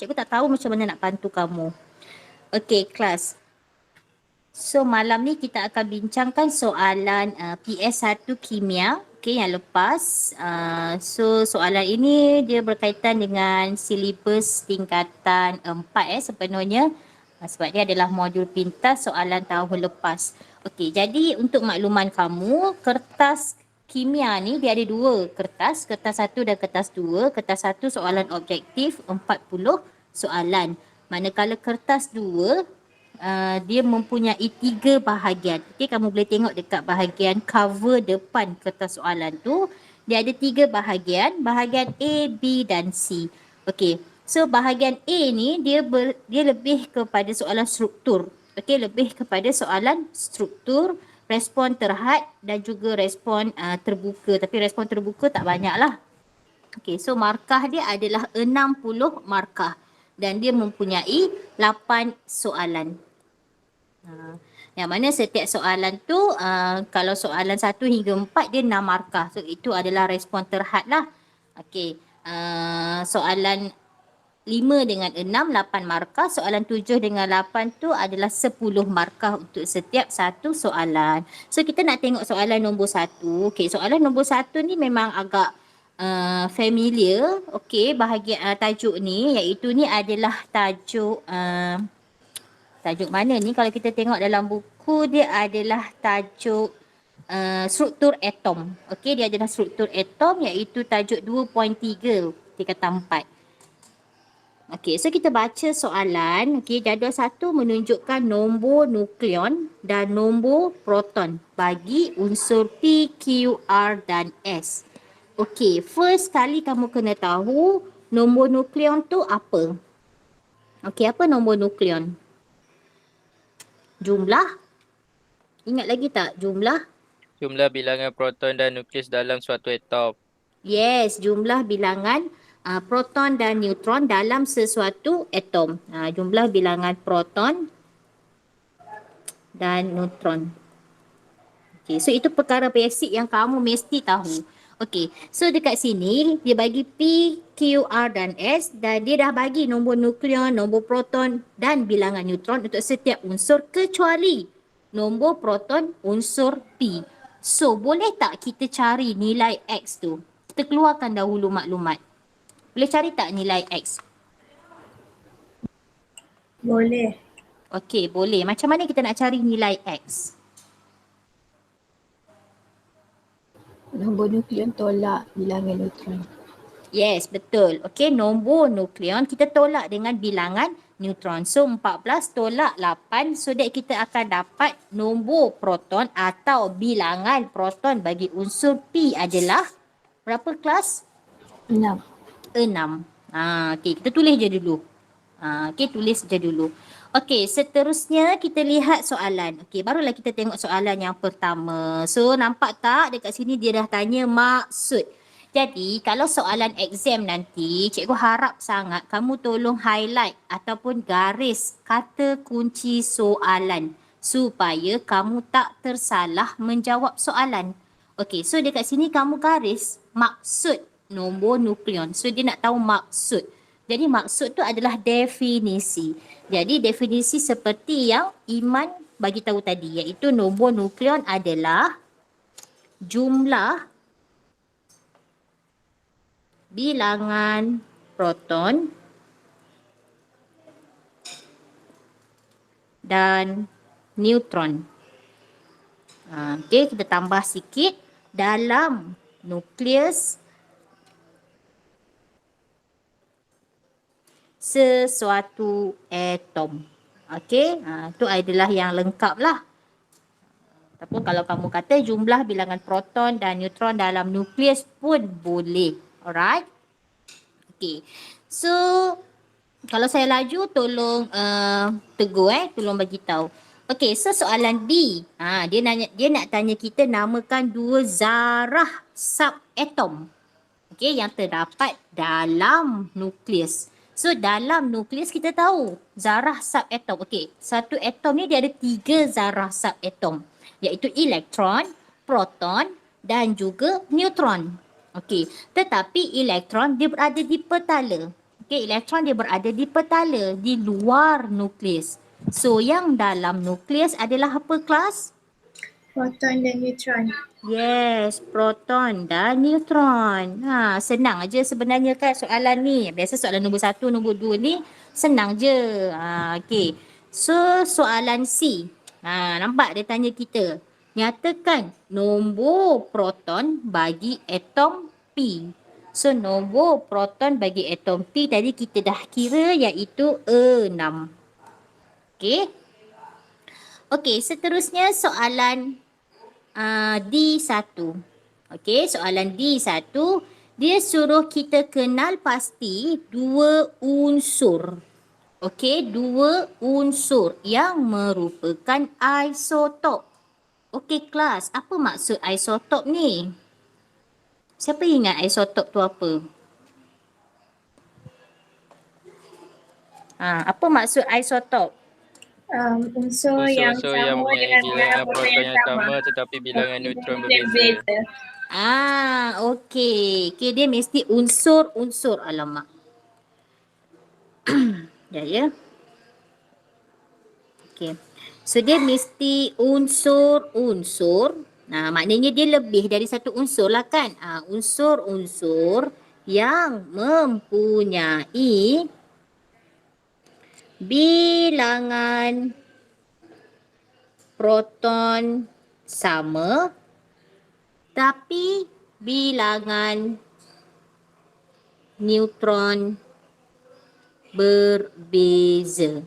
Cikgu tak tahu macam mana nak bantu kamu. Okey, kelas. So malam ni kita akan bincangkan soalan PS1 Kimia, okey, yang lepas. So soalan ini dia berkaitan dengan silibus tingkatan 4 sepenuhnya. Sebab dia adalah modul pintas soalan tahun lepas. Okey, jadi untuk makluman kamu, kertas kimia ni dia ada dua kertas, kertas 1 dan kertas 2. Kertas 1 soalan objektif 40 soalan. Manakala kertas 2 dia mempunyai 3 bahagian. Okey, kamu boleh tengok dekat bahagian cover depan kertas soalan tu, dia ada 3 bahagian, bahagian A, B dan C. Okey. So bahagian A ni dia lebih kepada soalan struktur. Okey, lebih kepada soalan struktur, respon terhad dan juga respon terbuka. Tapi respon terbuka tak banyaklah. Okey, so markah dia adalah 60 markah dan dia mempunyai 8 soalan. Yang mana setiap soalan tu kalau soalan 1 hingga 4 dia 6 markah. So itu adalah respon terhad lah. Okey. Soalan 5 dengan 6 8 markah. Soalan 7 dengan 8 tu adalah 10 markah untuk setiap satu soalan. So kita nak tengok soalan nombor 1. Okey, soalan nombor 1 ni memang agak familiar. Okey, bahagian tajuk ni iaitu ni adalah tajuk tajuk mana ni? Kalau kita tengok dalam buku dia adalah tajuk struktur atom. Okey, dia adalah struktur atom iaitu tajuk 2.3 tingkatan 4. Okey, so kita baca soalan. Okey, jadual 1 menunjukkan nombor nukleon dan nombor proton bagi unsur P, Q, R dan S. Okey, first kali kamu kena tahu nombor nukleon tu apa? Okey, apa nombor nukleon? Jumlah? Ingat lagi tak jumlah? Jumlah bilangan proton dan nukleus dalam suatu atom. Yes, jumlah bilangan proton dan neutron dalam sesuatu atom. Jumlah bilangan proton dan neutron. Okay, so itu perkara basic yang kamu mesti tahu. Okay, so dekat sini dia bagi P, Q, R dan S dan dia dah bagi nombor nukleon, nombor proton dan bilangan neutron untuk setiap unsur kecuali nombor proton unsur P. So, boleh tak kita cari nilai X tu? Kita keluarkan dahulu maklumat. Boleh cari tak nilai X? Boleh. Okey, boleh. Macam mana kita nak cari nilai X? Nombor nukleon tolak bilangan neutron. Yes, betul. Okey, nombor nukleon kita tolak dengan bilangan neutron. So, 14 tolak 8. So, that kita akan dapat nombor proton atau bilangan proton bagi unsur P adalah berapa kelas? 6. 6. Okey, kita tulis je dulu. Okey, tulis je dulu. Okey, seterusnya kita lihat soalan. Okey, barulah kita tengok soalan yang pertama. So, nampak tak dekat sini dia dah tanya maksud. Jadi, kalau soalan exam nanti, cikgu harap sangat kamu tolong highlight ataupun garis kata kunci soalan supaya kamu tak tersalah menjawab soalan. Okey, so dekat sini kamu garis maksud nombor nukleon. So, dia nak tahu maksud. Jadi maksud tu adalah definisi. Jadi definisi seperti yang Iman bagi tahu tadi iaitu nombor nukleon adalah jumlah bilangan proton dan neutron. Okey, kita tambah sikit dalam nukleus sesuatu atom. Okey, itu adalah yang lengkap lah. Ataupun kalau kamu kata jumlah bilangan proton dan neutron dalam nukleus pun boleh. Alright? Okey. So, kalau saya laju tolong tegur tolong bagi tahu. Okey, so soalan B. Dia nak tanya kita namakan dua zarah subatom. Okey, yang terdapat dalam nukleus. So dalam nukleus kita tahu zarah subatom. Okey, satu atom ni dia ada 3 zarah subatom iaitu elektron, proton dan juga neutron. Okey, tetapi elektron dia berada di petala. Okey, Okay, elektron dia berada di petala, di luar nukleus. So, yang dalam nukleus adalah apa kelas? Proton dan neutron. Yes, proton dan neutron. Senang aja sebenarnya kan soalan ni. Biasa soalan nombor 1, nombor 2 ni senang je. Okay. So, soalan C. Nampak dia tanya kita. Nyatakan nombor proton bagi atom P. So, nombor proton bagi atom P tadi kita dah kira iaitu 6. Okay. Okay, seterusnya soalan D1. Okey, soalan D1, dia suruh kita kenal pasti dua unsur. Okey, dua unsur yang merupakan isotop. Okey kelas, apa maksud isotop ni? Siapa ingat isotop tu apa? Apa maksud isotop? Unsur yang Unsur sama yang mempunyai dengan bilangan proton yang sama sama. tetapi bilangan neutron berbeza. Okey. Okey, dia mesti unsur-unsur. Alamak. Ya. Okey. So, dia mesti unsur-unsur. Maknanya dia lebih dari satu unsur lah kan. Unsur-unsur yang mempunyai bilangan proton sama tapi bilangan neutron berbeza.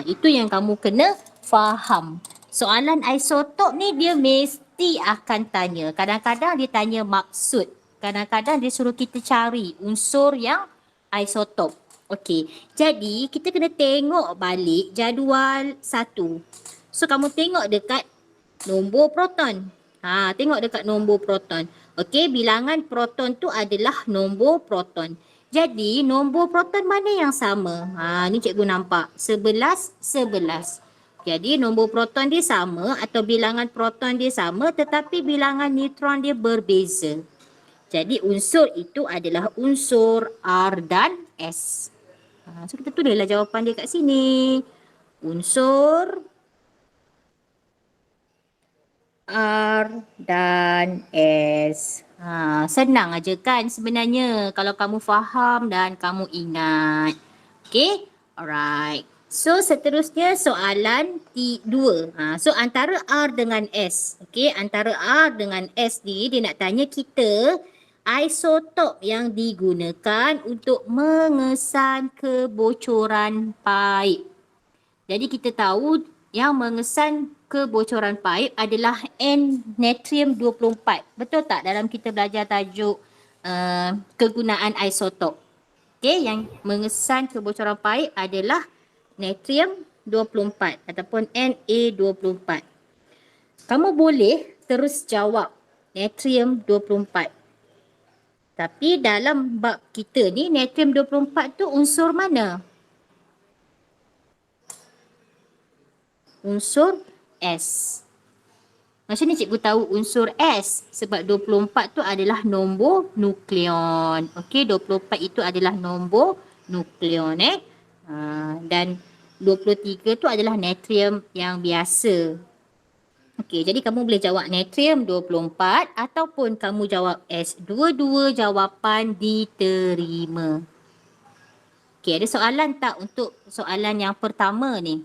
Itu yang kamu kena faham. Soalan isotop ni dia mesti akan tanya. Kadang-kadang dia tanya maksud. Kadang-kadang dia suruh kita cari unsur yang isotop. Okey, jadi kita kena tengok balik jadual 1. So, kamu tengok dekat nombor proton. Tengok dekat nombor proton. Okey, bilangan proton tu adalah nombor proton. Jadi, nombor proton mana yang sama? Ni cikgu nampak. 11, 11. Jadi, nombor proton dia sama atau bilangan proton dia sama tetapi bilangan neutron dia berbeza. Jadi, unsur itu adalah unsur R dan S. So, kita tulislah jawapan dia kat sini. Unsur R dan S. Senang aja kan sebenarnya kalau kamu faham dan kamu ingat. Okay, alright. So, seterusnya soalan T2. So, antara R dengan S. Okay, antara R dengan S ni dia nak tanya kita isotop yang digunakan untuk mengesan kebocoran paip. Jadi kita tahu yang mengesan kebocoran paip adalah N-natrium 24. Betul tak dalam kita belajar tajuk kegunaan isotop? Okay, yang mengesan kebocoran paip adalah natrium 24 ataupun Na24. Kamu boleh terus jawab natrium 24. Tapi dalam bab kita ni natrium 24 tu unsur mana? Unsur S. Macam ni cikgu tahu unsur S? Sebab 24 tu adalah nombor nukleon. Okey, 24 itu adalah nombor nukleon dan 23 tu adalah natrium yang biasa. Okey, jadi kamu boleh jawab natrium 24 ataupun kamu jawab S. Dua-dua jawapan diterima. Okey, ada soalan tak untuk soalan yang pertama ni?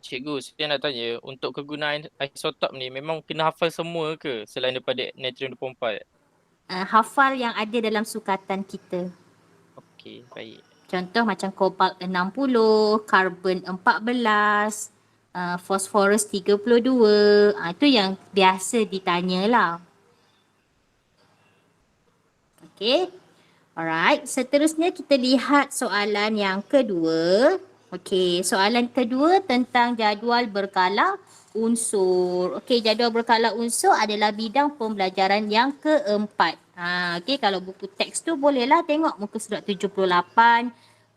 Cikgu, saya nak tanya, untuk kegunaan isotop ni memang kena hafal semua ke selain daripada natrium 24? Hafal yang ada dalam sukatan kita. Okey, baik. Contoh macam kobalt 60, karbon 14, fosforus 32. Itu yang biasa ditanyalah. Okey. Alright, seterusnya kita lihat soalan yang kedua. Okey, soalan kedua tentang jadual berkala unsur. Okey, jadual berkala unsur adalah bidang pembelajaran yang keempat. Okey, kalau buku teks tu bolehlah tengok muka surat 78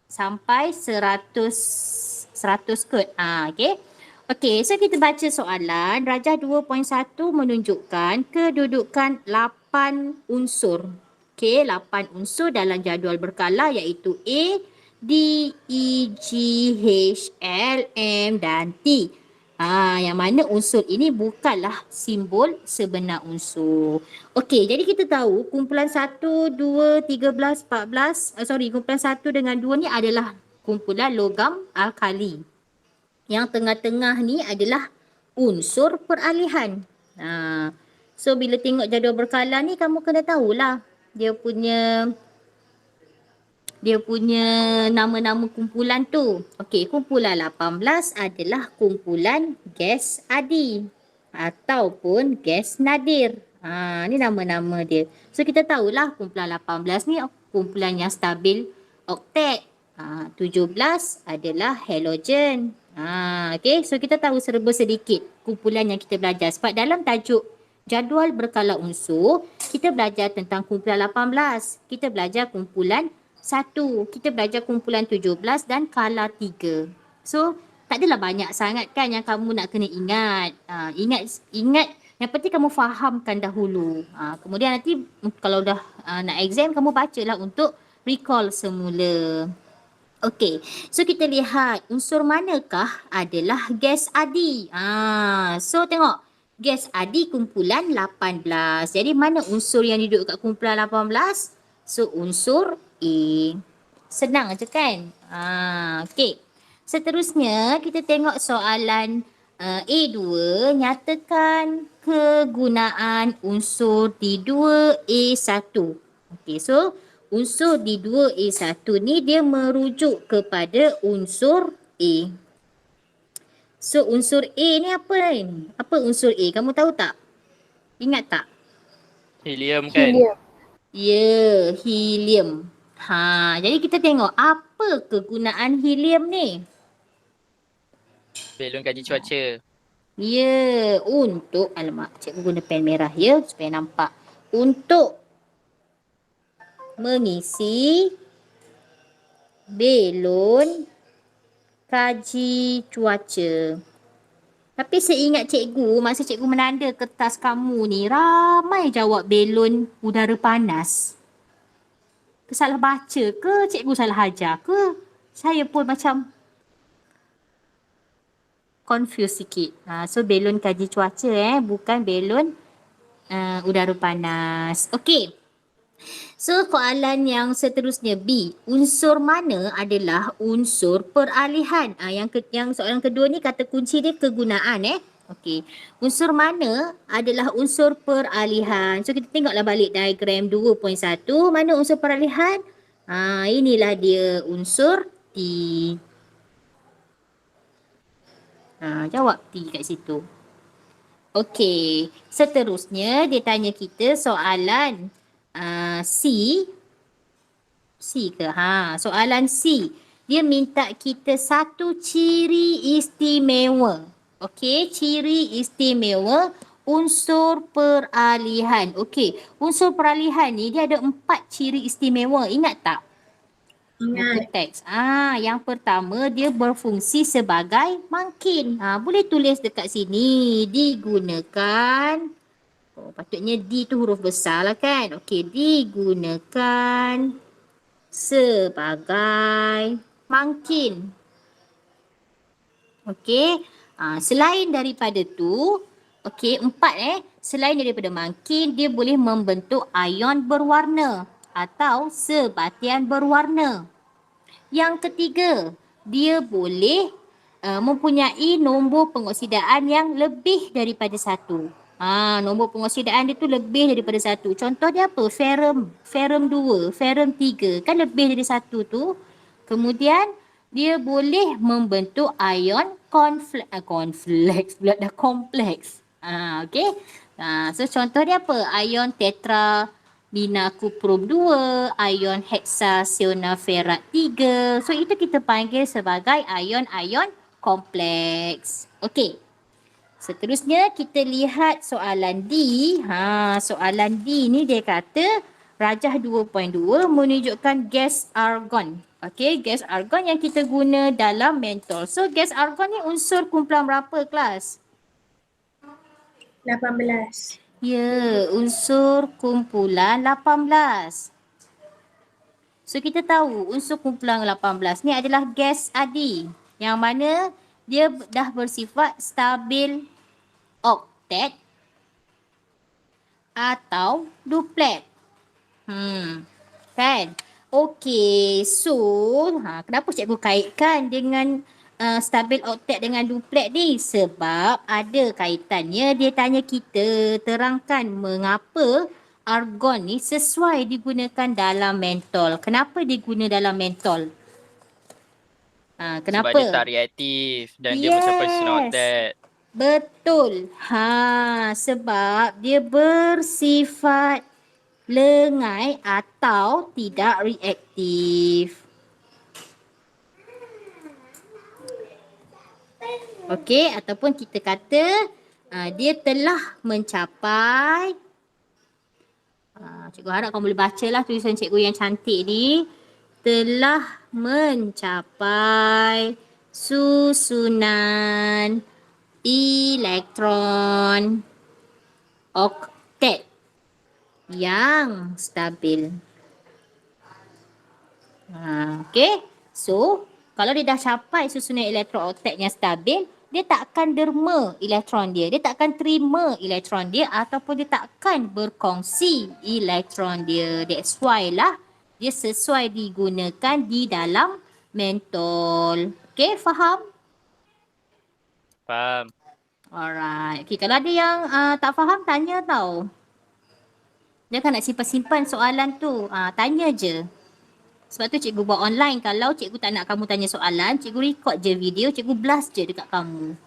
sampai 100 kot. Okey. Okey, so kita baca soalan. Rajah 2.1 menunjukkan kedudukan 8 unsur. Okey, 8 unsur dalam jadual berkala iaitu A, D, E, G, H, L, M dan T. Yang mana unsur ini bukanlah simbol sebenar unsur. Okey, jadi kita tahu kumpulan 1, 2, 13, 14, kumpulan 1 dengan 2 ni adalah kumpulan logam alkali. Yang tengah-tengah ni adalah unsur peralihan. So bila tengok jadual berkala ni kamu kena tahulah dia punya nama-nama kumpulan tu. Okey, kumpulan 18 adalah kumpulan gas adi ataupun gas nadir. Ni nama-nama dia. So kita tahulah kumpulan 18 ni kumpulan yang stabil oktet. 17 adalah halogen. Okey, so kita tahu serba sedikit kumpulan yang kita belajar sebab dalam tajuk jadual berkala unsur, kita belajar tentang kumpulan 18. Kita belajar kumpulan 1. Kita belajar kumpulan 17 dan kala 3. So, tak adalah banyak sangat kan yang kamu nak kena ingat. Ingat. Yang penting kamu fahamkan dahulu. Kemudian nanti kalau dah nak exam, kamu bacalah untuk recall semula. Okey, so kita lihat unsur manakah adalah gas adi. So tengok. Gas adi kumpulan 18. Jadi mana unsur yang duduk kat kumpulan 18? So unsur A. Senang je kan? Okey. Seterusnya kita tengok soalan A2. Nyatakan kegunaan unsur D2A1. Okey, so unsur D2A1 ni dia merujuk kepada unsur A. So unsur A ni apa ni? Apa unsur A? Kamu tahu tak? Ingat tak? Helium kan? Ya, helium. Jadi kita tengok apa kegunaan helium ni? Belon kaji cuaca. Ya, untuk cikgu guna pen merah ya supaya nampak. Untuk mengisi belon kaji cuaca. Tapi seingat cikgu, masa cikgu menanda kertas kamu ni, ramai jawab belon udara panas. Salah baca ke? Cikgu salah ajar ke? Saya pun macam confused sikit. So belon kaji cuaca bukan belon udara panas. Okey. So soalan yang seterusnya B, unsur mana adalah unsur peralihan? Yang soalan kedua ni kata kunci dia kegunaan Okey. Unsur mana adalah unsur peralihan? So kita tengoklah balik diagram 2.1, mana unsur peralihan? Inilah dia unsur T. Jawab T kat situ. Okey. Seterusnya dia tanya kita soalan C ke? Soalan C. Dia minta kita satu ciri istimewa. Okey, ciri istimewa unsur peralihan. Okey, unsur peralihan ni dia ada 4 ciri istimewa. Ingat tak? Buku teks. Yang pertama dia berfungsi sebagai mangkin. Boleh tulis dekat sini. Digunakan. Patutnya D tu huruf besar lah kan. Okey, digunakan sebagai mangkin. Okey, selain daripada tu, okey, 4 selain daripada mangkin, dia boleh membentuk ion berwarna atau sebatian berwarna. Yang ketiga, dia boleh mempunyai nombor pengoksidaan yang lebih daripada 1. Nombor pengoksidaan dia tu lebih daripada 1. Contoh dia apa? Ferrum 2, ferrum 3. Kan lebih dari 1 tu. Kemudian dia boleh membentuk ion kompleks. Okey. So contoh dia apa? Ion tetramidakuprom 2, ion heksasionaferat 3. So itu kita panggil sebagai ion-ion kompleks. Okey. Seterusnya kita lihat soalan D. Soalan D ni dia kata rajah 2.2 menunjukkan gas argon. Okey, gas argon yang kita guna dalam mentol. So gas argon ni unsur kumpulan berapa kelas? 18. Ya, unsur kumpulan 18. So kita tahu unsur kumpulan 18 ni adalah gas adi yang mana dia dah bersifat stabil oktet atau duplet. Kan? Okey, so kenapa cikgu kaitkan dengan stabil oktet dengan duplet ni? Sebab ada kaitannya, dia tanya kita terangkan mengapa argon ni sesuai digunakan dalam mentol. Kenapa diguna dalam mentol? Kenapa? Sebab dia tak reaktif dan dia macam personal oktet. Betul. Sebab dia bersifat lengai atau tidak reaktif. Okey, ataupun kita kata dia telah mencapai, cikgu harap kamu boleh bacalah tulisan cikgu yang cantik ni, telah mencapai susunan elektron oktet yang stabil. Okey. So, kalau dia dah capai susunan elektron oktet yang stabil, dia tak akan derma elektron dia. Dia tak akan terima elektron dia ataupun dia tak akan berkongsi elektron dia. That's why lah dia sesuai digunakan di dalam mentol. Okey, faham? Faham. Alright. Okey, kalau ada yang tak faham, tanya tau. Jangan nak simpan-simpan soalan tu. Tanya je. Sebab tu cikgu buat online. Kalau cikgu tak nak kamu tanya soalan, cikgu record je video, cikgu blast je dekat kamu.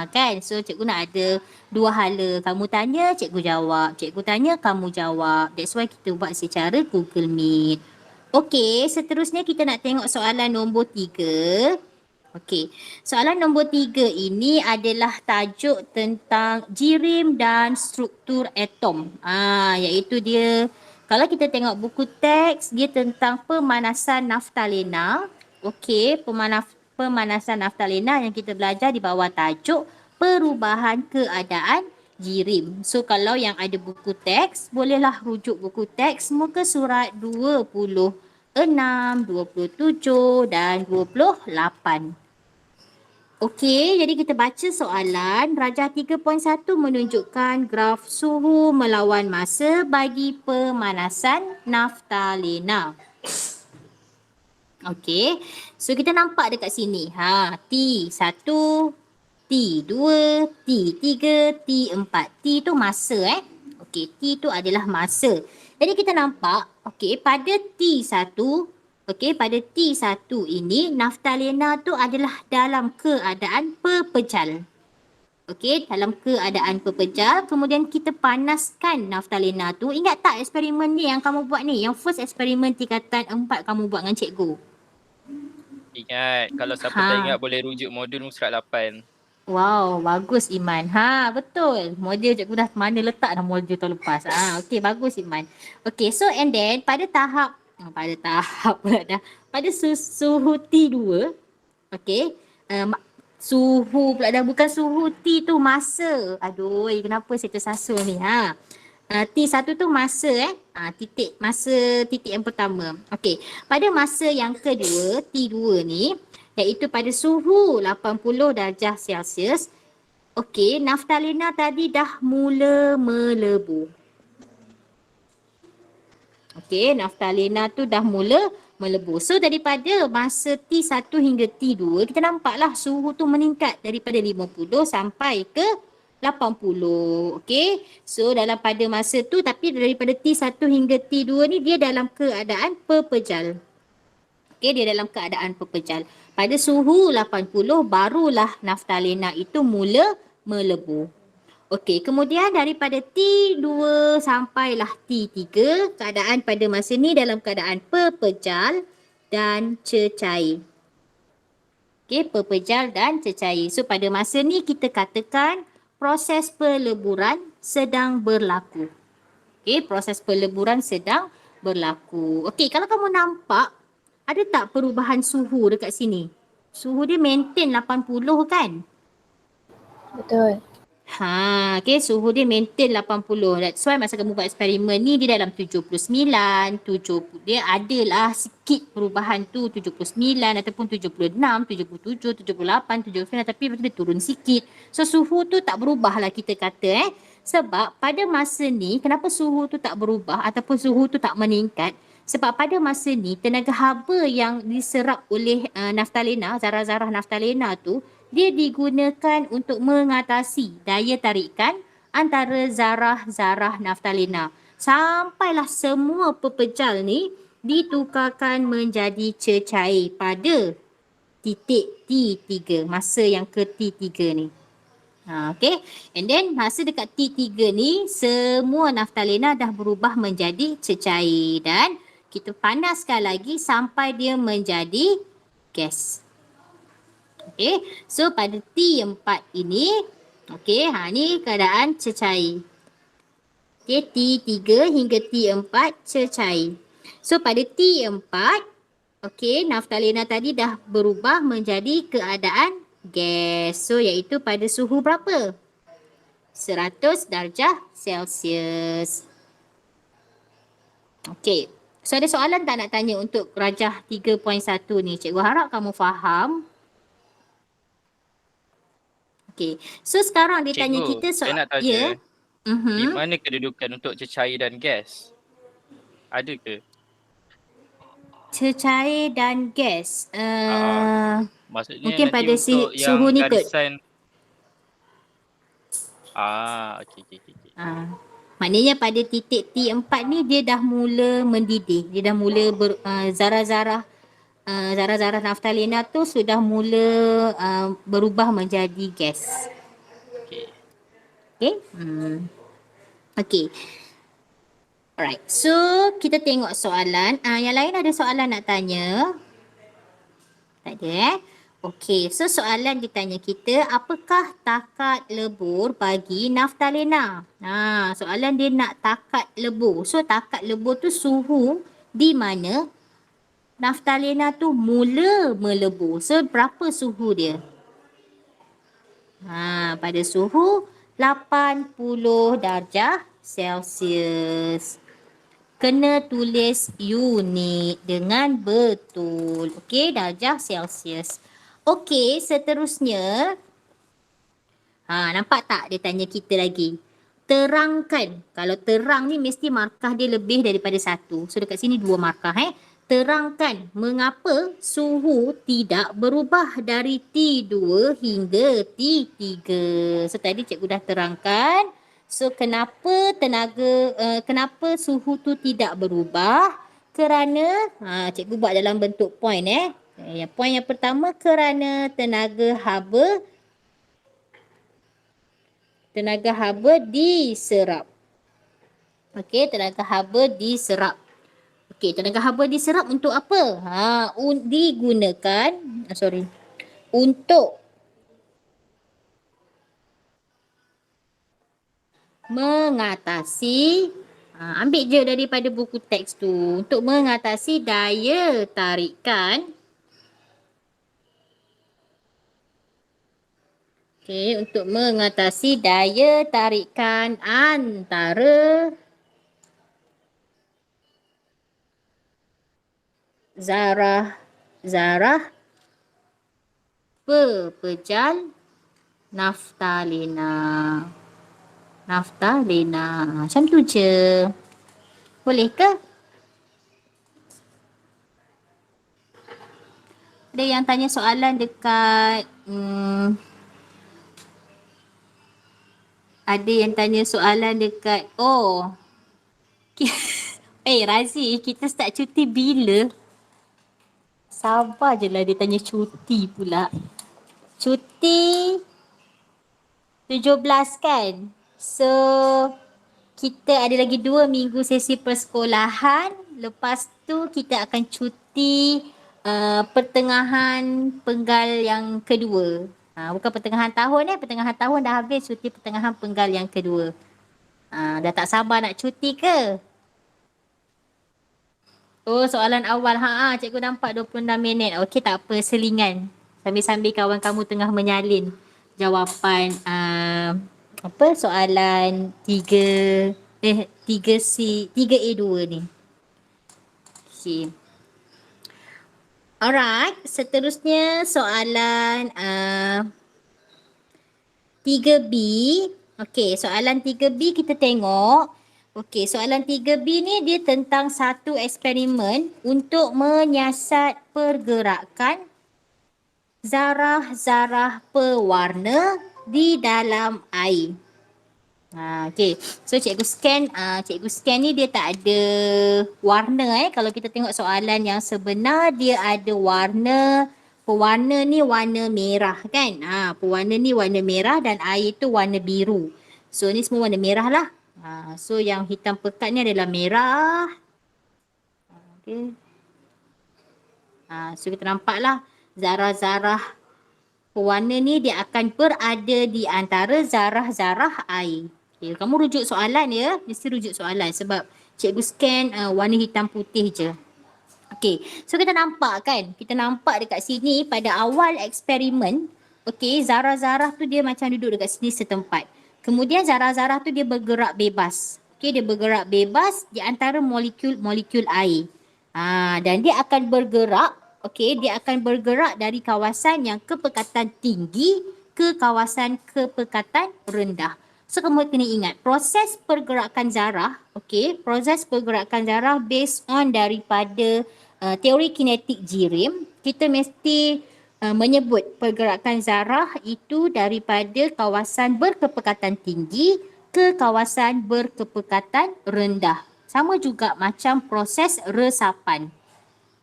Kan? So cikgu nak ada dua hala. Kamu tanya, cikgu jawab. Cikgu tanya, kamu jawab. That's why kita buat secara Google Meet. Okey, seterusnya kita nak tengok soalan nombor 3. Okey, soalan nombor 3 ini adalah tajuk tentang jirim dan struktur atom. Iaitu dia, kalau kita tengok buku teks, dia tentang pemanasan naftalena. Okey, pemanasan naftalena yang kita belajar di bawah tajuk perubahan keadaan jirim. So kalau yang ada buku teks, bolehlah rujuk buku teks muka surat 26, 27 dan 28. Okey, jadi kita baca soalan. Rajah 3.1 menunjukkan graf suhu melawan masa bagi pemanasan naftalena. Okey, so kita nampak dekat sini. T1, T2, T3, T4. T tu masa Okey, T tu adalah masa. Jadi kita nampak, okey, pada T1, okey, pada T1 ini naftalena tu adalah dalam keadaan pepejal. Okey, dalam keadaan pepejal, kemudian kita panaskan naftalena tu. Ingat tak eksperimen ni yang kamu buat ni? Yang first eksperimen tingkatan 4 kamu buat dengan cikgu. Ingat. Kalau siapa tak ingat boleh rujuk modul surat 8. Wow, bagus Iman. Betul. Modul cikgu dah mana letak dah modul tahun lepas. Okey, bagus Iman. Okey, so and then pada tahap pula dah. Pada suhu T2, okey, suhu pula dah, bukan suhu T tu, masa. Aduh, kenapa saya tersasul ni? T1 tu masa titik yang pertama. Okey, pada masa yang kedua, T2 ni, iaitu pada suhu 80 darjah Celsius, okey, naftalena tadi dah mula melebur. Okey, naftalena tu dah mula melebur. So daripada masa T1 hingga T2, kita nampaklah suhu tu meningkat daripada 50 sampai ke 80. Okey. So dalam pada masa tu, tapi daripada T1 hingga T2 ni dia dalam keadaan pepejal. Okey, dia dalam keadaan pepejal. Pada suhu 80 barulah naftalena itu mula melebur. Okey, kemudian daripada T2 sampailah T3, keadaan pada masa ni dalam keadaan pepejal dan cecair. Okey, pepejal dan cecair. So pada masa ni kita katakan proses peleburan sedang berlaku. Okey, proses peleburan sedang berlaku. Okey, kalau kamu nampak, ada tak perubahan suhu dekat sini? Suhu dia maintain 80 kan? Betul. Okay, suhu dia maintain 80. That's why masa kamu buat eksperimen ni dia dalam 79, 70. Dia adalah sikit perubahan tu 79 ataupun 76, 77, 78, 79 tapi lepas tu dia turun sikit. So suhu tu tak berubah lah kita kata Sebab pada masa ni kenapa suhu tu tak berubah ataupun suhu tu tak meningkat? Sebab pada masa ni tenaga haba yang diserap oleh naftalena, zarah-zarah naftalena tu dia digunakan untuk mengatasi daya tarikan antara zarah-zarah naftalena. Sampailah semua pepejal ni ditukarkan menjadi cecair pada titik T3, masa yang ke T3 ni. Okay, and then masa dekat T3 ni semua naftalena dah berubah menjadi cecair dan kita panaskan lagi sampai dia menjadi gas. Okay, so pada T4 ini, okay, ni keadaan cecair. Okay, T3 hingga T4 cecair. So pada T4, okay, naftalena tadi dah berubah menjadi keadaan gas. So iaitu pada suhu berapa? 100 darjah Celsius. Okay. So ada soalan tak nak tanya untuk rajah 3.1 ni? Cikgu harap kamu faham. Okay. So sekarang dia tanya Cikgu, kita saya nak tanya, di Mhm. mana kedudukan untuk cecair dan gas? Ada ke? Cecair dan gas. Maksudnya Mungkin nanti pada untuk suhu yang ni kot. garisan. Okey. Maknanya pada titik T4 ni dia dah mula mendidih. Dia dah mula zarah-zarah naftalena tu sudah mula berubah menjadi gas. Okey. Okay? Okay. Alright. So kita tengok soalan. Yang lain ada soalan nak tanya? Tak ada Okey, so soalan ditanya kita, apakah takat lebur bagi naftalena? Soalan dia nak takat lebur. So takat lebur tu suhu di mana naftalena tu mula melebur. So berapa suhu dia? Pada suhu 80 darjah Celsius. Kena tulis unit dengan betul. Okey, darjah Celsius. Okey, seterusnya. Nampak tak dia tanya kita lagi? Terangkan. Kalau terang ni mesti markah dia lebih daripada 1. So dekat sini 2 markah. Terangkan mengapa suhu tidak berubah dari T2 hingga T3. So tadi cikgu dah terangkan. So kenapa kenapa suhu tu tidak berubah? Kerana cikgu buat dalam bentuk point Point yang pertama kerana tenaga haba diserap. Okey, tenaga haba diserap. Okey, tenaga haba diserap untuk apa? Digunakan untuk mengatasi ambil je daripada buku teks tu, untuk mengatasi daya tarikan. Okey, untuk mengatasi daya tarikan antara zarah pepejal naftalena. Macam tu je. Boleh ke? Ada yang tanya soalan dekat Razi, kita start cuti bila? Sabar je lah dia tanya cuti pula. Cuti 17 kan? So, kita ada lagi 2 minggu sesi persekolahan. Lepas tu kita akan cuti pertengahan penggal yang kedua. Bukan pertengahan tahun pertengahan tahun dah habis, cuti pertengahan penggal yang kedua. Dah tak sabar nak cuti ke? Oh, soalan awal. Cikgu nampak 26 minit. Okey, tak apa, selingan. Sambil-sambil kawan kamu tengah menyalin jawapan apa soalan 3A2 ni. Okay. Alright, seterusnya soalan 3B. Okey, soalan 3B kita tengok. Okey, soalan 3B ni dia tentang satu eksperimen untuk menyiasat pergerakan zarah-zarah pewarna di dalam air. Okey. So cikgu scan ni dia tak ada warna Kalau kita tengok soalan yang sebenar dia ada warna. Pewarna ni warna merah kan? Pewarna ni warna merah dan air tu warna biru. So ni semua warna merah lah. So yang hitam pekat ni adalah merah. Okey. So kita nampak lah zarah-zarah pewarna ni dia akan berada di antara zarah-zarah air. Okay, kamu rujuk soalan ya. Mesti rujuk soalan sebab cikgu scan warna hitam putih je. Okey, so kita nampak kan? Kita nampak dekat sini pada awal eksperimen, okey, zarah-zarah tu dia macam duduk dekat sini setempat. Kemudian zarah-zarah tu dia bergerak bebas. Okey, dia bergerak bebas di antara molekul-molekul air. Dan dia akan bergerak, okey, dia akan bergerak dari kawasan yang kepekatan tinggi ke kawasan kepekatan rendah. So kamu kena ingat proses pergerakan zarah, okey, proses pergerakan zarah based on daripada teori kinetik Jirim, kita mesti menyebut pergerakan zarah itu daripada kawasan berkepekatan tinggi ke kawasan berkepekatan rendah. Sama juga macam proses resapan.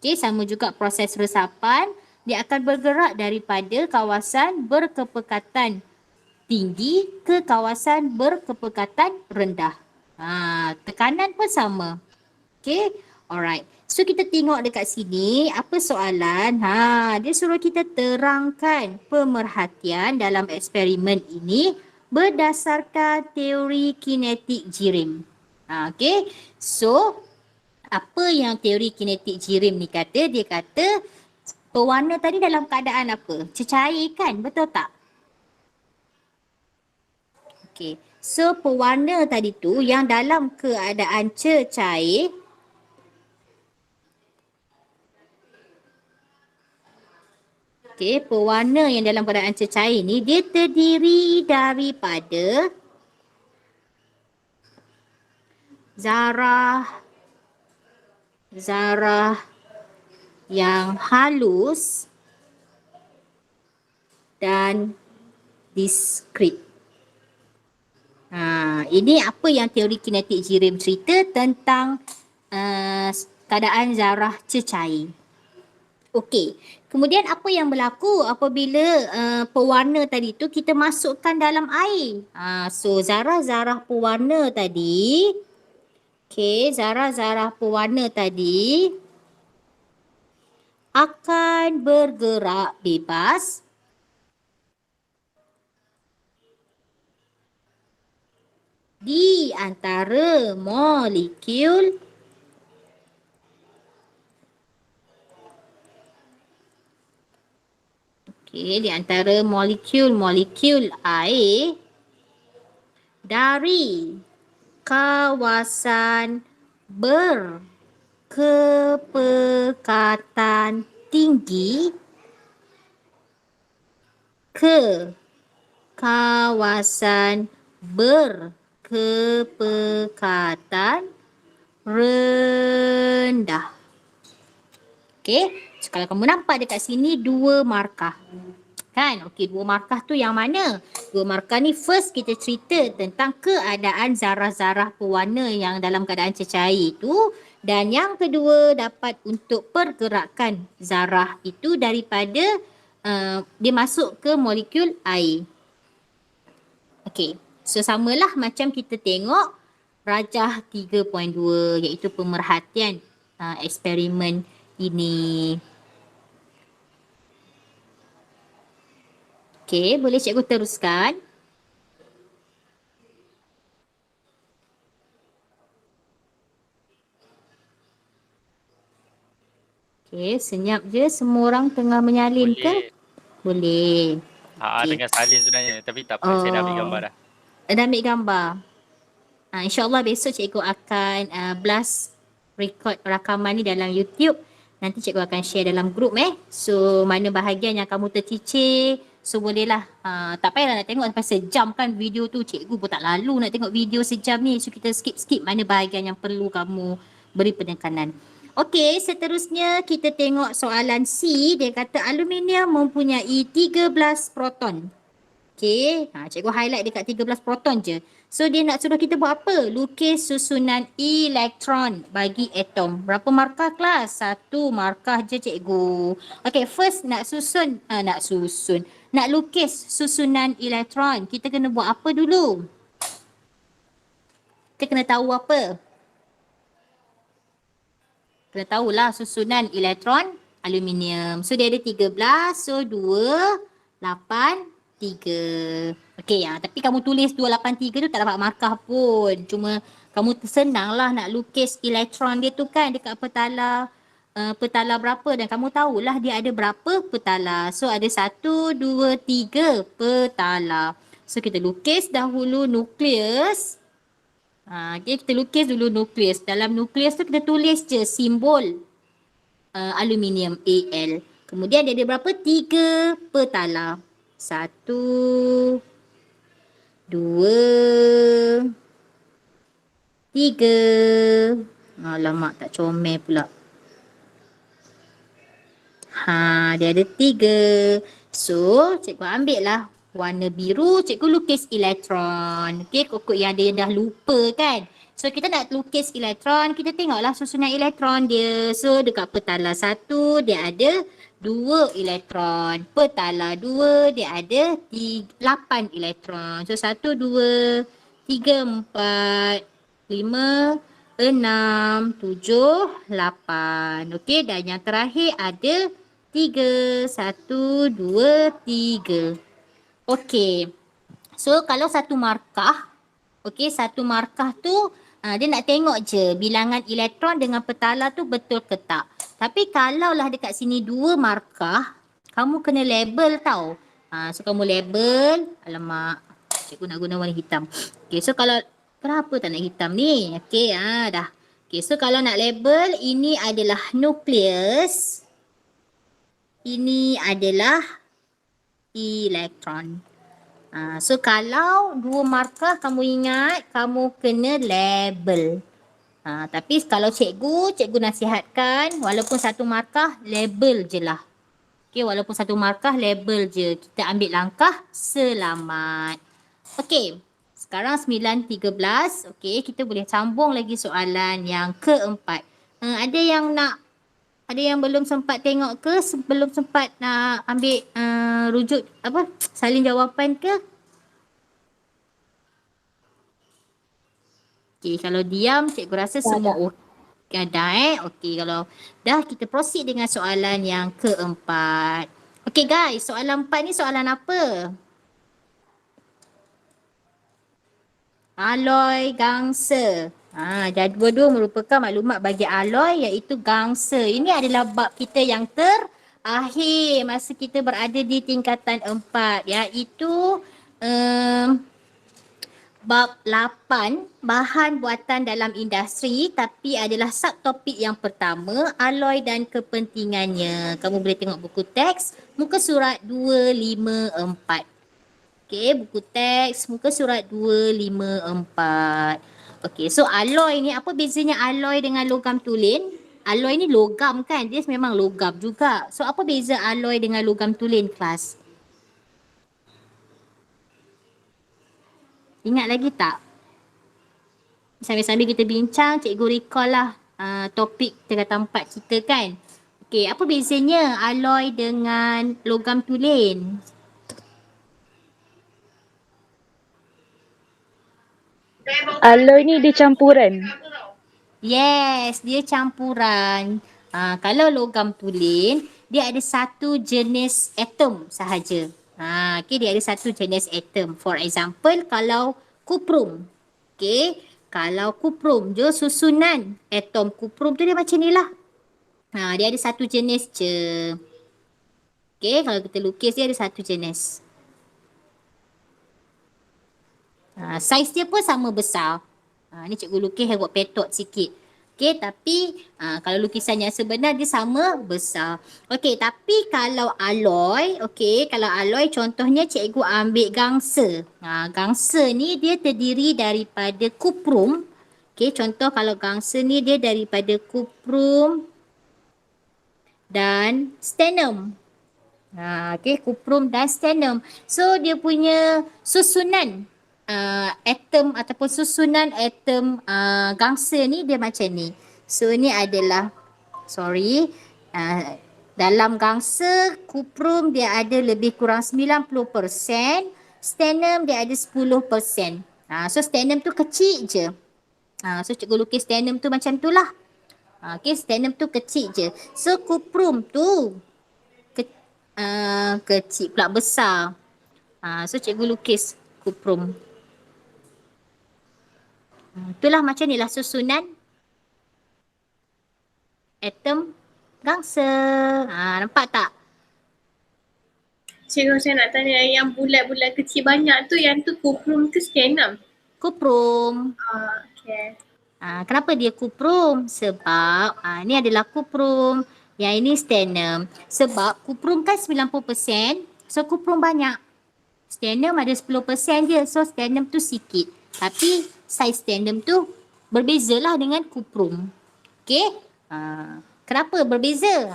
Okey, sama juga proses resapan, dia akan bergerak daripada kawasan berkepekatan tinggi ke kawasan berkepekatan rendah. Tekanan pun sama. Okay, alright. So kita tengok dekat sini apa soalan. Dia suruh kita terangkan pemerhatian dalam eksperimen ini berdasarkan teori kinetik Jirim. Okay, so apa yang teori kinetik Jirim ni kata? Dia kata pewarna tadi dalam keadaan apa? Cecair kan? Betul tak? Okay, so pewarna tadi tu yang dalam keadaan cecair, okay, pewarna yang dalam keadaan cecair ni dia terdiri daripada zarah yang halus dan diskrit. Ini apa yang teori kinetik Jirim cerita tentang keadaan zarah cecair. Okey, kemudian apa yang berlaku apabila pewarna tadi tu kita masukkan dalam air? So zarah-zarah pewarna tadi, zarah-zarah pewarna tadi akan bergerak bebas di antara molekul di antara molekul-molekul air dari kawasan berkepekatan tinggi ke kawasan berkepekatan rendah. Okey, so kalau kamu nampak dekat sini dua markah. Kan? Okey, dua markah tu yang mana? Dua markah ni first kita cerita tentang keadaan zarah-zarah pewarna yang dalam keadaan cecair itu, dan yang kedua dapat untuk pergerakan zarah itu daripada dia masuk ke molekul air. Okey, so samalah macam kita tengok rajah 3.2 iaitu pemerhatian eksperimen ini. Okey, boleh cikgu teruskan? Okey, senyap je, semua orang tengah menyalin ke? Boleh. Okay. Dengan salin sebenarnya, tapi tak apa, saya dah ambil gambar dah. Dah ambil gambar. InsyaAllah besok cikgu akan blast record rakaman ni dalam YouTube. Nanti cikgu akan share dalam group So mana bahagian yang kamu tercicir, so bolehlah. Tak payahlah nak tengok sampai sejam kan video tu. Cikgu pun tak lalu nak tengok video sejam ni. So kita skip mana bahagian yang perlu kamu beri penekanan. Okey, seterusnya kita tengok soalan C. Dia kata aluminium mempunyai 13 proton. Okey, cikgu highlight dekat 13 proton je. So dia nak suruh kita buat apa? Lukis susunan elektron bagi atom. Berapa markah kelas? 1 markah je cikgu. Okey, first nak lukis susunan elektron. Kita kena buat apa dulu? Kita kena tahu apa? Kena tahulah susunan elektron aluminium. So dia ada 13. So 2, 8, 3. Okey, tapi kamu tulis 283 tu tak dapat markah pun. Cuma kamu senanglah nak lukis elektron dia tu kan dekat petala. Petala berapa dan kamu tahulah dia ada berapa petala. So ada 1, 2, 3 petala. So kita lukis dahulu nukleus. Okay, kita lukis dulu nukleus. Dalam nukleus tu kita tulis je simbol aluminium Al. Kemudian dia ada berapa? 3 petala. 1, 2, 3. Alamak, tak comel pula. Dia ada 3. So, cikgu ambil lah warna biru, cikgu lukis elektron. Okey, kokok yang dia dah lupa kan. So, kita nak lukis elektron, kita tengoklah susunan elektron dia. So, dekat petala 1, dia ada 2 elektron. Petala 2 dia ada 8 elektron. So 1, 2, 3, 4, 5, 6, 7, 8. Okey, dan yang terakhir ada 3. 1, 2, 3. Okey. So kalau satu markah, satu markah tu dia nak tengok je bilangan elektron dengan petala tu betul ke tak. Tapi kalaulah dekat sini 2 markah, kamu kena label tau. So kamu label, alamak, cikgu nak guna warna hitam. Okay, so kalau, kenapa tak nak hitam ni? Okay, dah. Okay, so kalau nak label, ini adalah nukleus. Ini adalah elektron. So kalau 2 markah kamu ingat, kamu kena label. Tapi kalau cikgu nasihatkan walaupun 1 markah, label je lah. Okay, walaupun 1 markah, label je. Kita ambil langkah selamat. Okay, sekarang 9.13. Okay, kita boleh sambung lagi soalan yang keempat. Ada yang belum sempat tengok ke? Belum sempat nak ambil rujuk salin jawapan ke? Okay, kalau diam, cikgu rasa semua ada. Okay, kalau dah, kita proceed dengan soalan yang keempat. Okay guys, soalan 4 ni soalan apa? Alloy gangsa. Jadual 2 merupakan maklumat bagi alloy iaitu gangsa. Ini adalah bab kita yang terakhir masa kita berada di tingkatan 4 iaitu bab 8, bahan buatan dalam industri, tapi adalah subtopik yang pertama, alloy dan kepentingannya. Kamu boleh tengok buku teks, muka surat 254. Okay, buku teks, muka surat 254. Okay, so alloy ni, apa bezanya alloy dengan logam tulen? Alloy ni logam kan, dia memang logam juga. So apa beza alloy dengan logam tulen, kelas? Ingat lagi tak? Sambil-sambil kita bincang, cikgu recall lah topik tingkatan 4 kita kan. Okey, apa bezanya alloy dengan logam tulen? Alloy ni dia campuran. Yes, dia campuran. Kalau logam tulen, dia ada satu jenis atom sahaja. Okay, dia ada satu jenis atom. For example, kalau kuprum. Okay, kalau kuprum je, susunan atom kuprum tu dia macam ni lah. Dia ada satu jenis je. Okay, kalau kita lukis dia ada satu jenis. Saiz dia pun sama besar. Ni cikgu lukis buat petot sikit. Okey, tapi kalau lukisan yang sebenar dia sama besar. Okey, tapi kalau alloy, kalau alloy contohnya cikgu ambil gangsa. Gangsa ni dia terdiri daripada kuprum. Okey, contoh kalau gangsa ni dia daripada kuprum dan sternum. Kuprum dan sternum. So dia punya susunan atom ataupun susunan atom gangsa ni dia macam ni. So ni adalah dalam gangsa kuprum dia ada lebih kurang 90%, sternum dia ada 10%. So sternum tu kecil je. So cikgu lukis sternum tu macam tu lah. Sternum tu kecil je. So kuprum tu kecil pula besar. So cikgu lukis kuprum. Itulah macam ni lah susunan atom gangsa. Nampak tak? Cikgu, saya nak tanya yang bulat-bulat kecil banyak tu, yang tu kuprum ke sternum? Kuprum. Okay. Kenapa dia kuprum? Sebab ni adalah kuprum. Yang ini sternum. Sebab kuprum kan 90%. So kuprum banyak. Sternum ada 10% je. So sternum tu sikit. Tapi saiz sternum tu berbezalah dengan kuprum. Okay? Kenapa berbeza?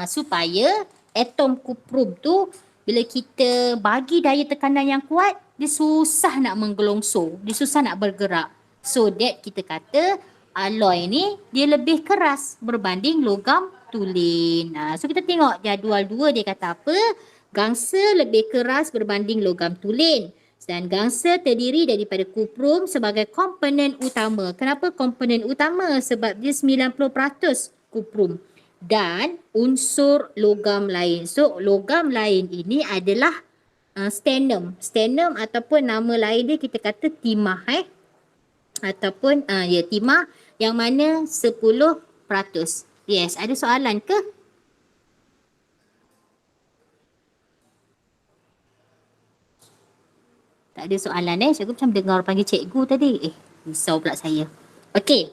Supaya atom kuprum tu bila kita bagi daya tekanan yang kuat, dia susah nak menggelongsor. Dia susah nak bergerak. So that kita kata alloy ni dia lebih keras berbanding logam tulen. So kita tengok jadual 2 dia kata apa? Gangsa lebih keras berbanding logam tulen. Dan gangsa terdiri daripada kuprum sebagai komponen utama. Kenapa komponen utama? Sebab dia 90% kuprum. Dan unsur logam lain. So logam lain ini adalah sternum. Sternum ataupun nama lain dia kita kata timah. Ataupun timah yang mana 10%. Yes, ada soalan ke? Tak ada soalan Cikgu macam dengar panggil cikgu tadi. Risau pula saya. Okey.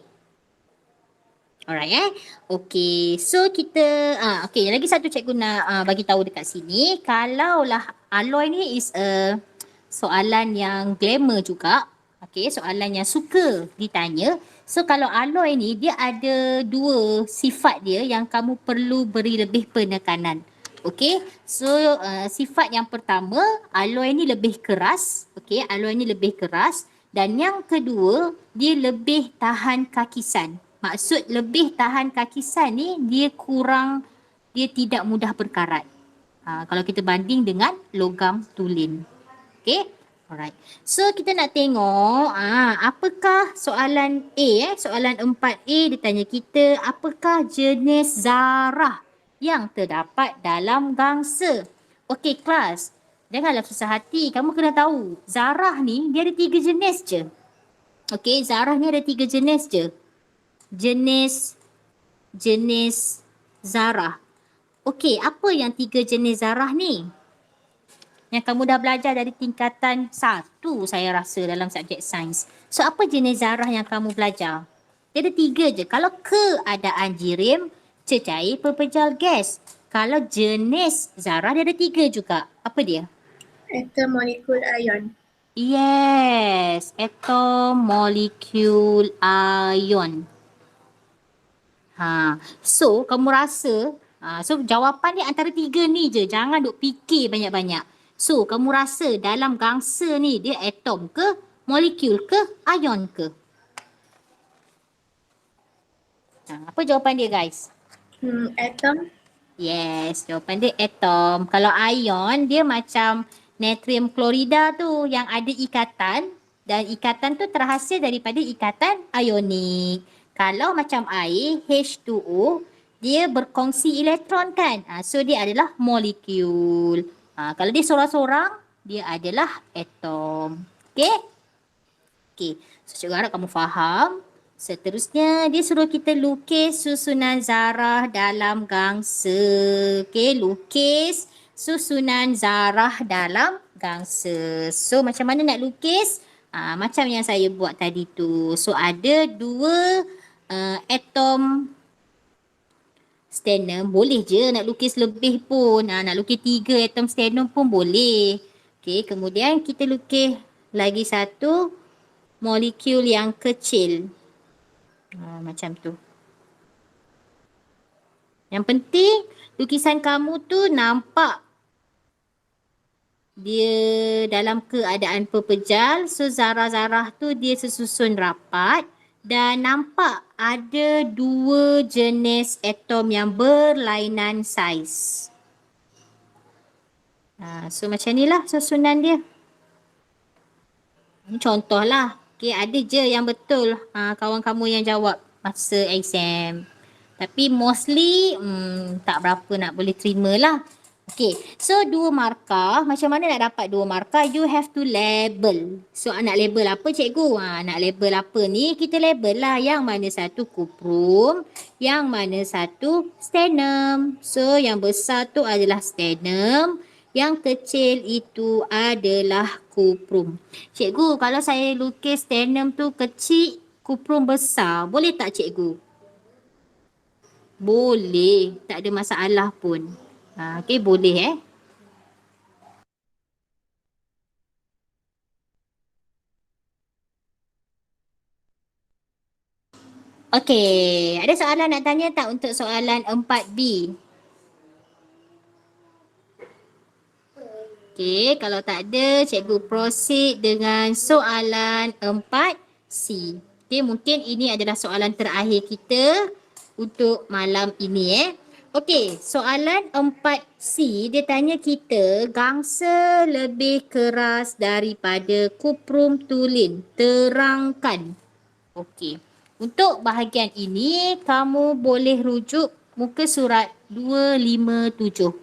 Alright Okey. So kita lagi satu cikgu nak bagi tahu dekat sini. Kalaulah alloy ni is soalan yang glamour juga. Okey, soalan yang suka ditanya. So kalau alloy ni dia ada dua sifat dia yang kamu perlu beri lebih penekanan. Okey, so sifat yang pertama, alloy ni lebih keras. Okey, alloy ni lebih keras. Dan yang kedua, dia lebih tahan kakisan. Maksud lebih tahan kakisan ni, dia tidak mudah berkarat. Kalau kita banding dengan logam tulen. Okey, alright. So kita nak tengok, apakah soalan A, soalan 4A dia tanya kita, apakah jenis zarah yang terdapat dalam gangsa? Okey kelas, janganlah susah hati. Kamu kena tahu, zarah ni dia ada 3 jenis je. Okey, zarah ni ada 3 jenis je. Jenis zarah. Okey, apa yang 3 jenis zarah ni? Yang kamu dah belajar dari tingkatan 1 saya rasa dalam subjek sains. So apa jenis zarah yang kamu belajar? Dia ada 3 je. Kalau keadaan jirim, cecair, pepejal gas. Kalau jenis zarah dia ada 3 juga. Apa dia? Atom, molekul, ion. Yes, atom, molekul, ion. So kamu rasa, so jawapan dia antara 3 ni je. Jangan duk fikir banyak-banyak. So kamu rasa dalam gangsa ni dia atom ke, molekul ke, ion ke? Apa jawapan dia guys? Atom. Yes, jawapan dia atom. Kalau ion dia macam natrium klorida tu yang ada ikatan dan ikatan tu terhasil daripada ikatan ionik. Kalau macam air, H2O, dia berkongsi elektron kan? So dia adalah molekul. Kalau dia sorang-sorang, dia adalah atom. Okay? Okay. So cikgu harap kamu faham. Seterusnya, dia suruh kita lukis susunan zarah dalam gangsa. Okay, lukis susunan zarah dalam gangsa. So macam mana nak lukis? Macam yang saya buat tadi tu. So ada dua atom sternum, boleh je nak lukis lebih pun. Nak lukis 3 atom sternum pun boleh. Okey, kemudian kita lukis lagi satu molekul yang kecil. Macam tu. Yang penting lukisan kamu tu nampak dia dalam keadaan pepejal. So zarah-zarah tu dia sesusun rapat dan nampak ada dua jenis atom yang berlainan saiz. So macam ni lah susunan dia. Ini contoh lah. Okay, ada je yang betul kawan kamu yang jawab masa exam. Tapi mostly tak berapa nak boleh terima lah. Okay, so 2 markah. Macam mana nak dapat 2 markah? You have to label. So nak label apa cikgu? Nak label apa ni? Kita label lah yang mana satu kuprum, yang mana satu sternum. So yang besar tu adalah sternum, yang kecil itu adalah kuprum. Cikgu, kalau saya lukis sternum tu kecil, kuprum besar, boleh tak cikgu? Boleh, tak ada masalah pun. Okey, boleh Okey, ada soalan nak tanya tak untuk soalan 4B? Okey, kalau tak ada, cikgu proceed dengan soalan 4C. Okey, mungkin ini adalah soalan terakhir kita untuk malam ini Okey, soalan 4C dia tanya kita gangsa lebih keras daripada kuprum tulin. Terangkan. Okey. Untuk bahagian ini kamu boleh rujuk muka surat 257.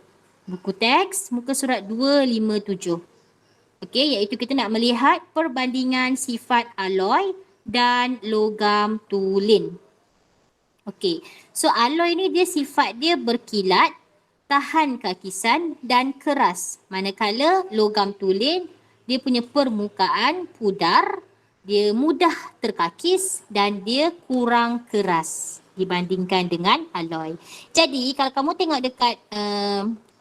Buku teks muka surat 257. Okey, iaitu kita nak melihat perbandingan sifat alloy dan logam tulin. Okey, so alloy ni dia sifat dia berkilat, tahan kakisan dan keras. Manakala logam tulin dia punya permukaan pudar, dia mudah terkakis dan dia kurang keras dibandingkan dengan alloy. Jadi kalau kamu tengok dekat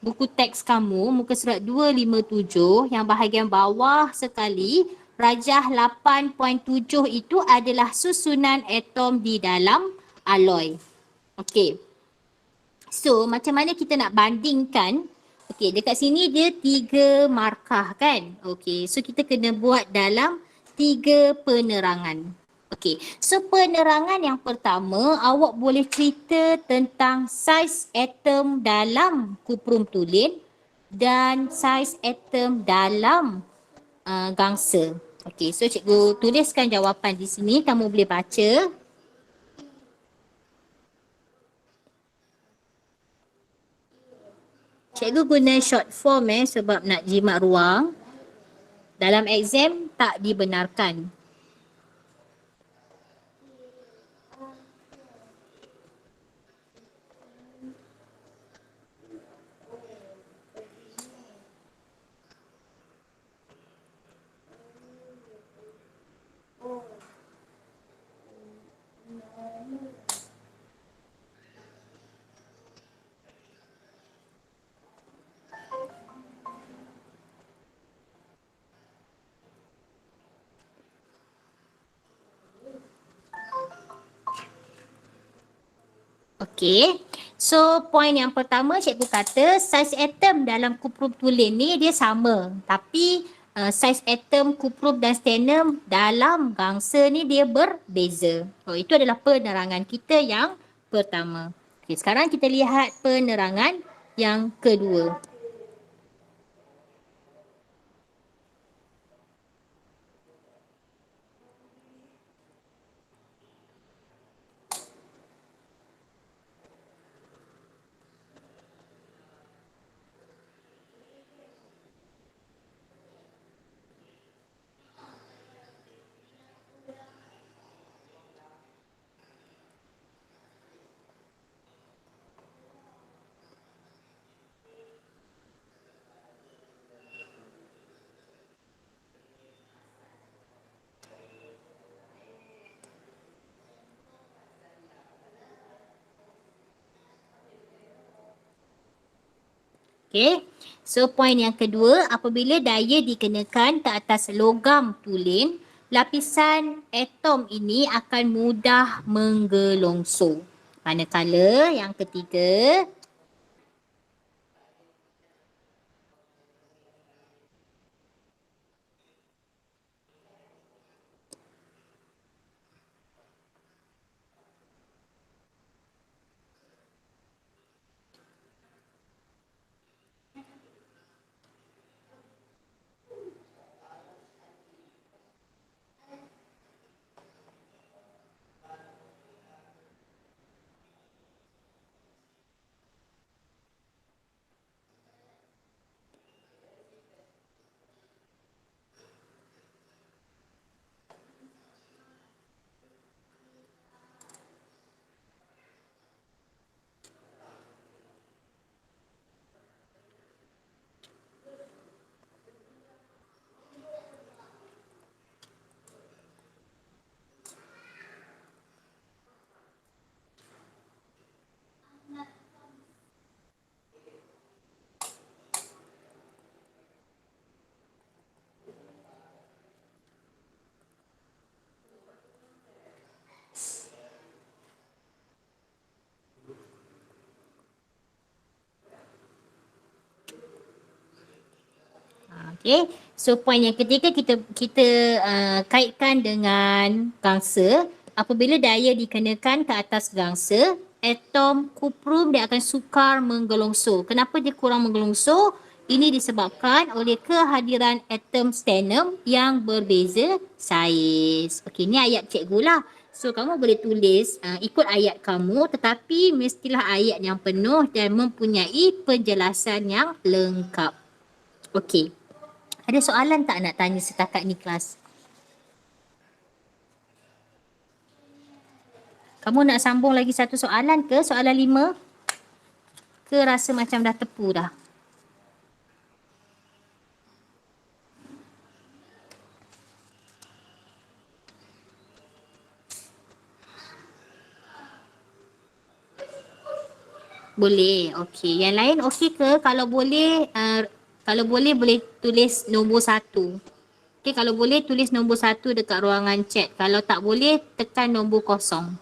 buku teks kamu, muka surat 257 yang bahagian bawah sekali, rajah 8.7 itu adalah susunan atom di dalam alloy. Okey. So, macam mana kita nak bandingkan? Okey, dekat sini dia 3 markah kan? Okey, so kita kena buat dalam 3 penerangan. Okey, so penerangan yang pertama, awak boleh cerita tentang saiz atom dalam kuprum tulin dan saiz atom dalam gangsa. Okey, so cikgu tuliskan jawapan di sini, kamu boleh baca. Cikgu guna short form sebab nak jimat ruang. Dalam exam tak dibenarkan. Okey, so point yang pertama cikgu kata saiz atom dalam kuprum tulin ni dia sama. Tapi saiz atom kuprum dan sternum dalam gangsa ni dia berbeza. So itu adalah penerangan kita yang pertama. Okey, sekarang kita lihat penerangan yang kedua. Okay. So poin yang kedua, apabila daya dikenakan ke atas logam tulen, lapisan atom ini akan mudah menggelongso. Manakala yang ketiga, okay. So poin yang ketiga kita kaitkan dengan gangsa. Apabila daya dikenakan ke atas gangsa, atom kuprum dia akan sukar menggelongso. Kenapa dia kurang menggelongso? Ini disebabkan oleh kehadiran atom stannum yang berbeza saiz. Okey, ni ayat cikgu lah. So kamu boleh tulis ikut ayat kamu, tetapi mestilah ayat yang penuh dan mempunyai penjelasan yang lengkap. Okey. Ada soalan tak nak tanya setakat ni kelas? Kamu nak sambung lagi satu soalan ke? Soalan 5? Ke rasa macam dah tepu dah? Boleh. Okey. Yang lain okey ke? Kalau boleh boleh tulis nombor 1. Okey, kalau boleh tulis nombor 1 dekat ruangan chat. Kalau tak boleh tekan nombor 0.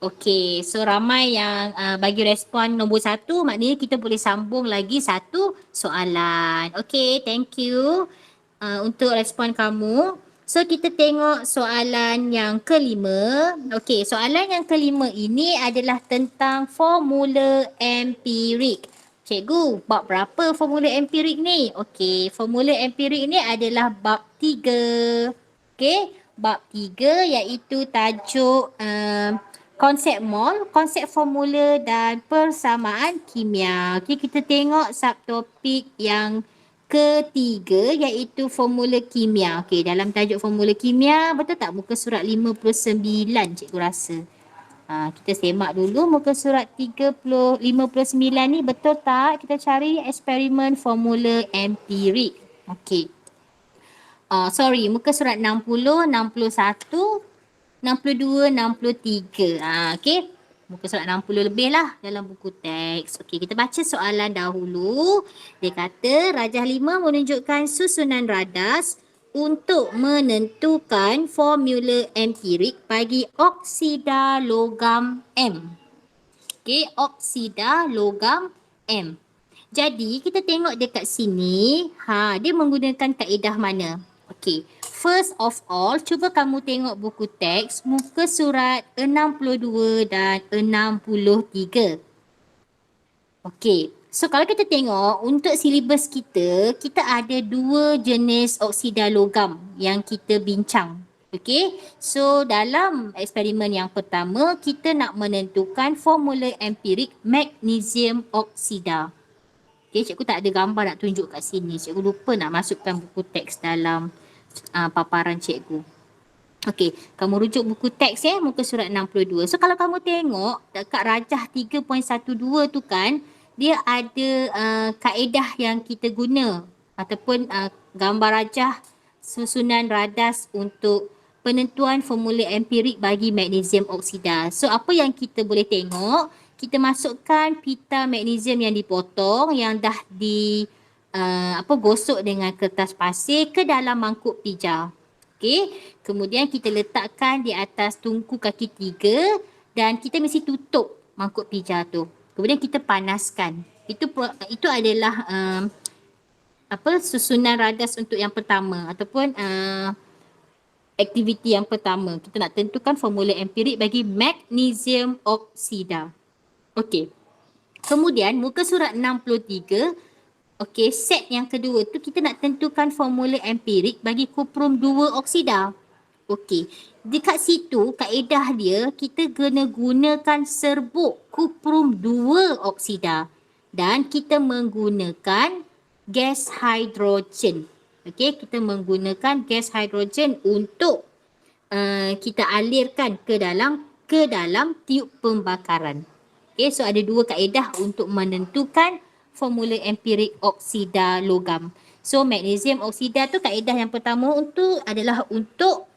Okey, so ramai yang bagi respon nombor 1, maknanya kita boleh sambung lagi satu soalan. Okey, thank you untuk respon kamu. So kita tengok soalan yang kelima. Okey, soalan yang kelima ini adalah tentang formula empirik. Cikgu, bab berapa formula empirik ni? Okey, formula empirik ni adalah bab 3. Okey, bab 3 iaitu tajuk konsep mol, konsep formula dan persamaan kimia. Okey, kita tengok subtopik yang ketiga iaitu formula kimia. Okey, dalam tajuk formula kimia, betul tak muka surat 59 cikgu rasa? Kita semak dulu muka surat 59 ni, betul tak? Kita cari eksperimen formula empirik. Okey. Muka surat 60, 61, 62, 63. Okey. Muka surat 60 lebih lah dalam buku teks. Okey, kita baca soalan dahulu. Dia kata rajah 5 menunjukkan susunan radas untuk menentukan formula empirik bagi oksida logam M. Okey, oksida logam M. Jadi, kita tengok dekat sini, dia menggunakan kaedah mana? Okey, first of all, cuba kamu tengok buku teks muka surat 62 dan 63. Okey, so kalau kita tengok untuk silibus kita ada 2 jenis oksida logam yang kita bincang. Okey, so dalam eksperimen yang pertama, kita nak menentukan formula empirik magnesium oksida. Okay, cikgu tak ada gambar nak tunjuk kat sini. Cikgu lupa nak masukkan buku teks dalam paparan cikgu. Okey, kamu rujuk buku teks muka surat 62. So kalau kamu tengok dekat rajah 3.12 tu kan, dia ada kaedah yang kita guna ataupun gambar rajah susunan radas untuk penentuan formula empirik bagi magnesium oksida. So apa yang kita boleh tengok, kita masukkan pita magnesium yang dipotong yang dah gosok dengan kertas pasir ke dalam mangkuk pija. Okey, kemudian kita letakkan di atas tungku kaki 3 dan kita mesti tutup mangkuk pija tu. Kemudian kita panaskan. Itu adalah susunan radas untuk yang pertama ataupun aktiviti yang pertama. Kita nak tentukan formula empirik bagi magnesium oksida. Okey. Kemudian muka surat 63, okey, set yang kedua tu kita nak tentukan formula empirik bagi kuprum 2 oksida. Okey, dekat situ kaedah dia kita kena gunakan serbuk kuprum 2 oksida dan kita menggunakan gas hidrogen. Okey, kita menggunakan gas hidrogen untuk kita alirkan ke dalam tiub pembakaran. Okey, so ada dua kaedah untuk menentukan formula empirik oksida logam. So magnesium oksida tu kaedah yang pertama adalah untuk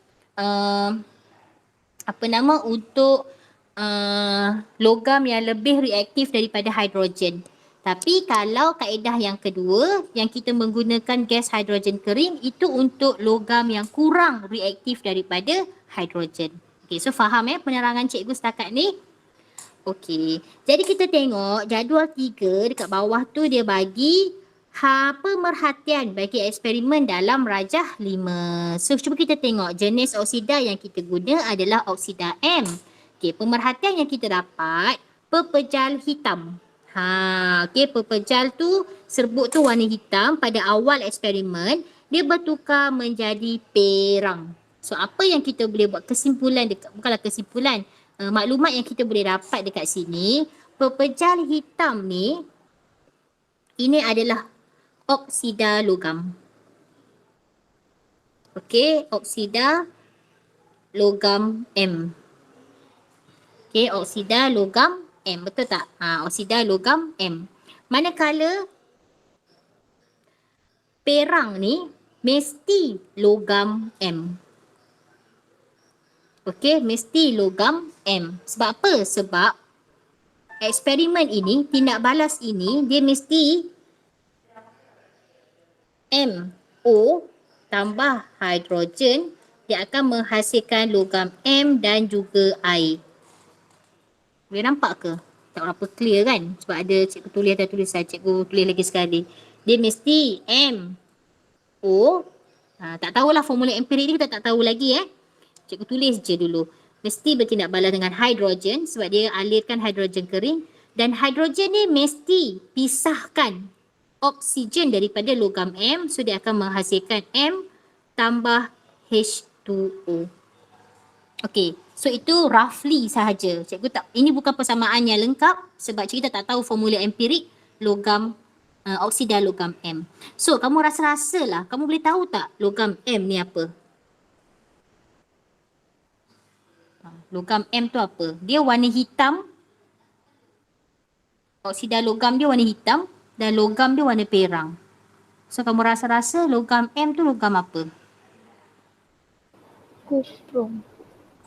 logam yang lebih reaktif daripada hidrogen. Tapi kalau kaedah yang kedua yang kita menggunakan gas hidrogen kering itu untuk logam yang kurang reaktif daripada hidrogen. Okey, so faham penerangan cikgu setakat ni? Okey, jadi kita tengok jadual 3 dekat bawah tu dia bagi pemerhatian bagi eksperimen dalam rajah 5. So cuba kita tengok jenis oksida yang kita guna adalah oksida M. Okey, pemerhatian yang kita dapat pepejal hitam. Okey, pepejal tu serbuk tu warna hitam pada awal eksperimen dia bertukar menjadi perang. So apa yang kita boleh buat kesimpulan maklumat yang kita boleh dapat dekat sini, pepejal hitam ni ini adalah oksida logam. Okey, oksida logam M. Okey, oksida logam M, betul tak? Oksida logam M. Manakala perang ni mesti logam M. Okey, mesti logam M. Sebab apa? Sebab eksperimen ini, tindak balas ini, dia mesti MO tambah hidrogen, dia akan menghasilkan logam M dan juga air. Boleh nampak ke? Tak berapa clear kan? Sebab ada cikgu tulis dan tulisan, cikgu tulis lagi sekali. Dia mesti MO, tak tahulah formula empirik ni kita tak tahu lagi Cikgu tulis je dulu. Mesti bertindak balas dengan hidrogen sebab dia alirkan hidrogen kering. Dan hidrogen ni mesti pisahkan oksigen daripada logam M. So dia akan menghasilkan M tambah H2O. Okey, so itu roughly sahaja. Cikgu ini bukan persamaan yang lengkap sebab kita tak tahu formula empirik logam oksida logam M. So kamu rasa-rasalah, kamu boleh tahu tak logam M ni apa? Logam M tu apa? Dia warna hitam. Oksida logam dia warna hitam dan logam dia warna perang. So kamu rasa-rasa logam M tu logam apa? Kuprum.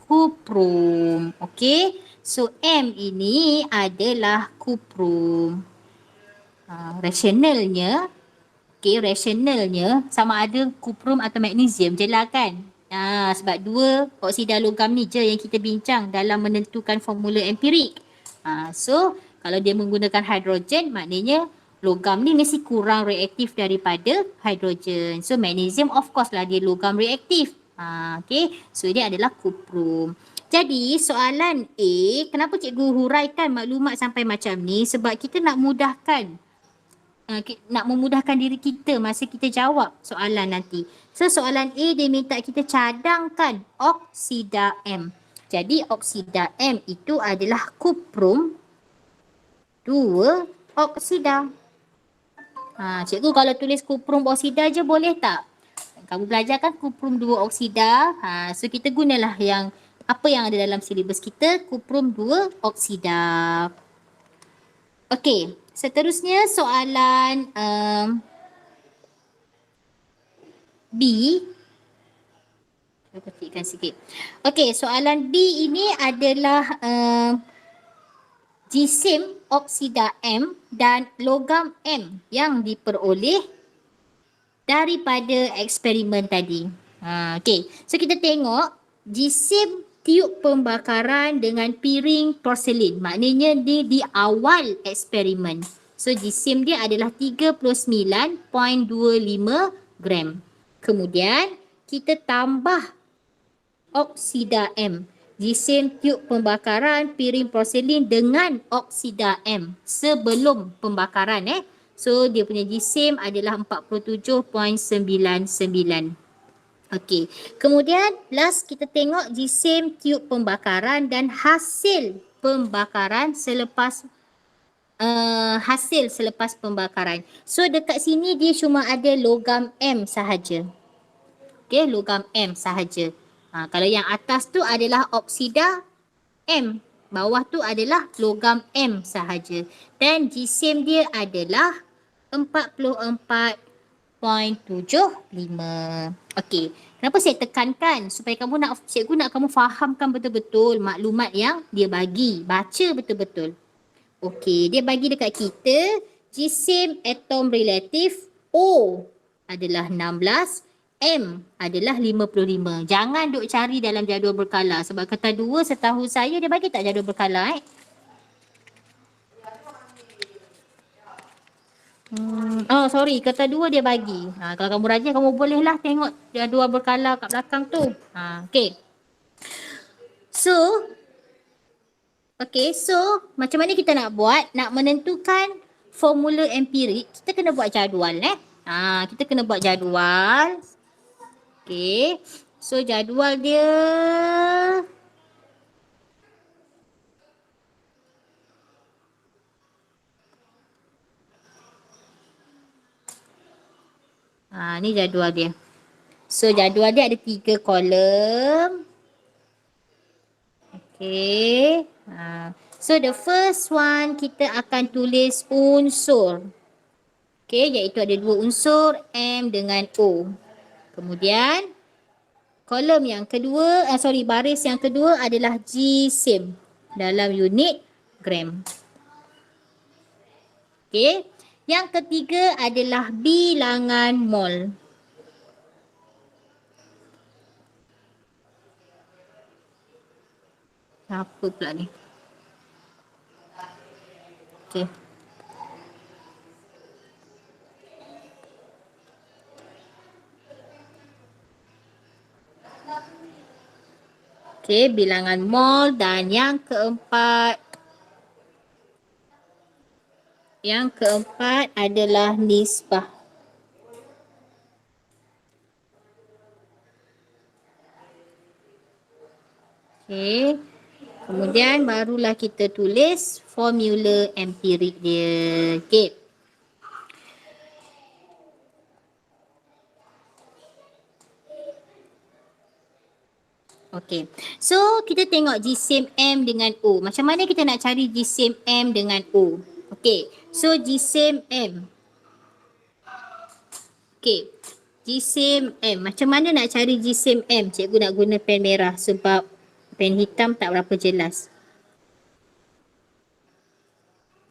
Kuprum. Okey. So M ini adalah kuprum. Rasionalnya sama ada kuprum atau magnesium je lah kan? Sebab dua oksida logam ni je yang kita bincang dalam menentukan formula empirik. So kalau dia menggunakan hidrogen, maknanya logam ni mesti kurang reaktif daripada hidrogen. So magnesium of course lah dia logam reaktif. Okay, so dia adalah kuprum. Jadi soalan A, kenapa cikgu huraikan maklumat sampai macam ni? Sebab kita nak memudahkan diri kita masa kita jawab soalan nanti. So soalan A dia minta kita cadangkan oksida M. Jadi oksida M itu adalah kuprum 2 oksida. Cikgu kalau tulis kuprum oksida je boleh tak? Kamu belajar kan kuprum 2 oksida. So kita gunalah apa yang ada dalam silibus kita, kuprum 2 oksida. Okey, seterusnya soalan B. Kita ketikkan sikit. Okey, soalan B ini adalah jisim oksida M dan logam M yang diperoleh daripada eksperimen tadi. Okey, so kita tengok jisim tiup pembakaran dengan piring porselin. Maknanya dia di awal eksperimen. So jisim dia adalah 39.25 gram. Kemudian kita tambah oksida M. Jisim tiup pembakaran piring porselin dengan oksida M sebelum pembakaran So dia punya jisim adalah 47.99. Okey. Kemudian last kita tengok jisim tiup pembakaran dan hasil pembakaran selepas pembakaran. So dekat sini dia cuma ada logam M sahaja. Okey, logam M sahaja. Kalau yang atas tu adalah oksida M. Bawah tu adalah logam M sahaja. Dan jisim dia adalah 44.75. Okey. Kenapa saya tekankan? Supaya cikgu nak kamu fahamkan betul-betul maklumat yang dia bagi. Baca betul-betul. Okey. Dia bagi dekat kita jisim atom relatif O adalah 16. M adalah 55. Jangan duk cari dalam jadual berkala. Sebab kata 2 setahu saya dia bagi tak jadual berkala sorry, kata 2 dia bagi. Kalau kamu rajin kamu bolehlah tengok jadual berkala kat belakang tu. Okey. So macam mana kita nak buat? Nak menentukan formula empirik, kita kena buat jadual kita kena buat jadual. Okey. So jadual dia ni jadual dia. So jadual dia ada 3 kolom. Okey. So the first one kita akan tulis unsur. Okey, iaitu ada 2 unsur M dengan O. Kemudian kolom yang kedua, baris yang kedua adalah jisim dalam unit gram. Okey. Yang ketiga adalah bilangan mol. Apa pula ni? Okey. Okey, bilangan mol dan yang keempat adalah nisbah. Okey. Kemudian barulah kita tulis formula empirik dia. Okey. Okey. So kita tengok jisim M dengan O. Macam mana kita nak cari jisim M dengan O? Okey. So jisim M. Okey. Jisim M. Macam mana nak cari jisim M? Cikgu nak guna pen merah sebab pen hitam tak berapa jelas.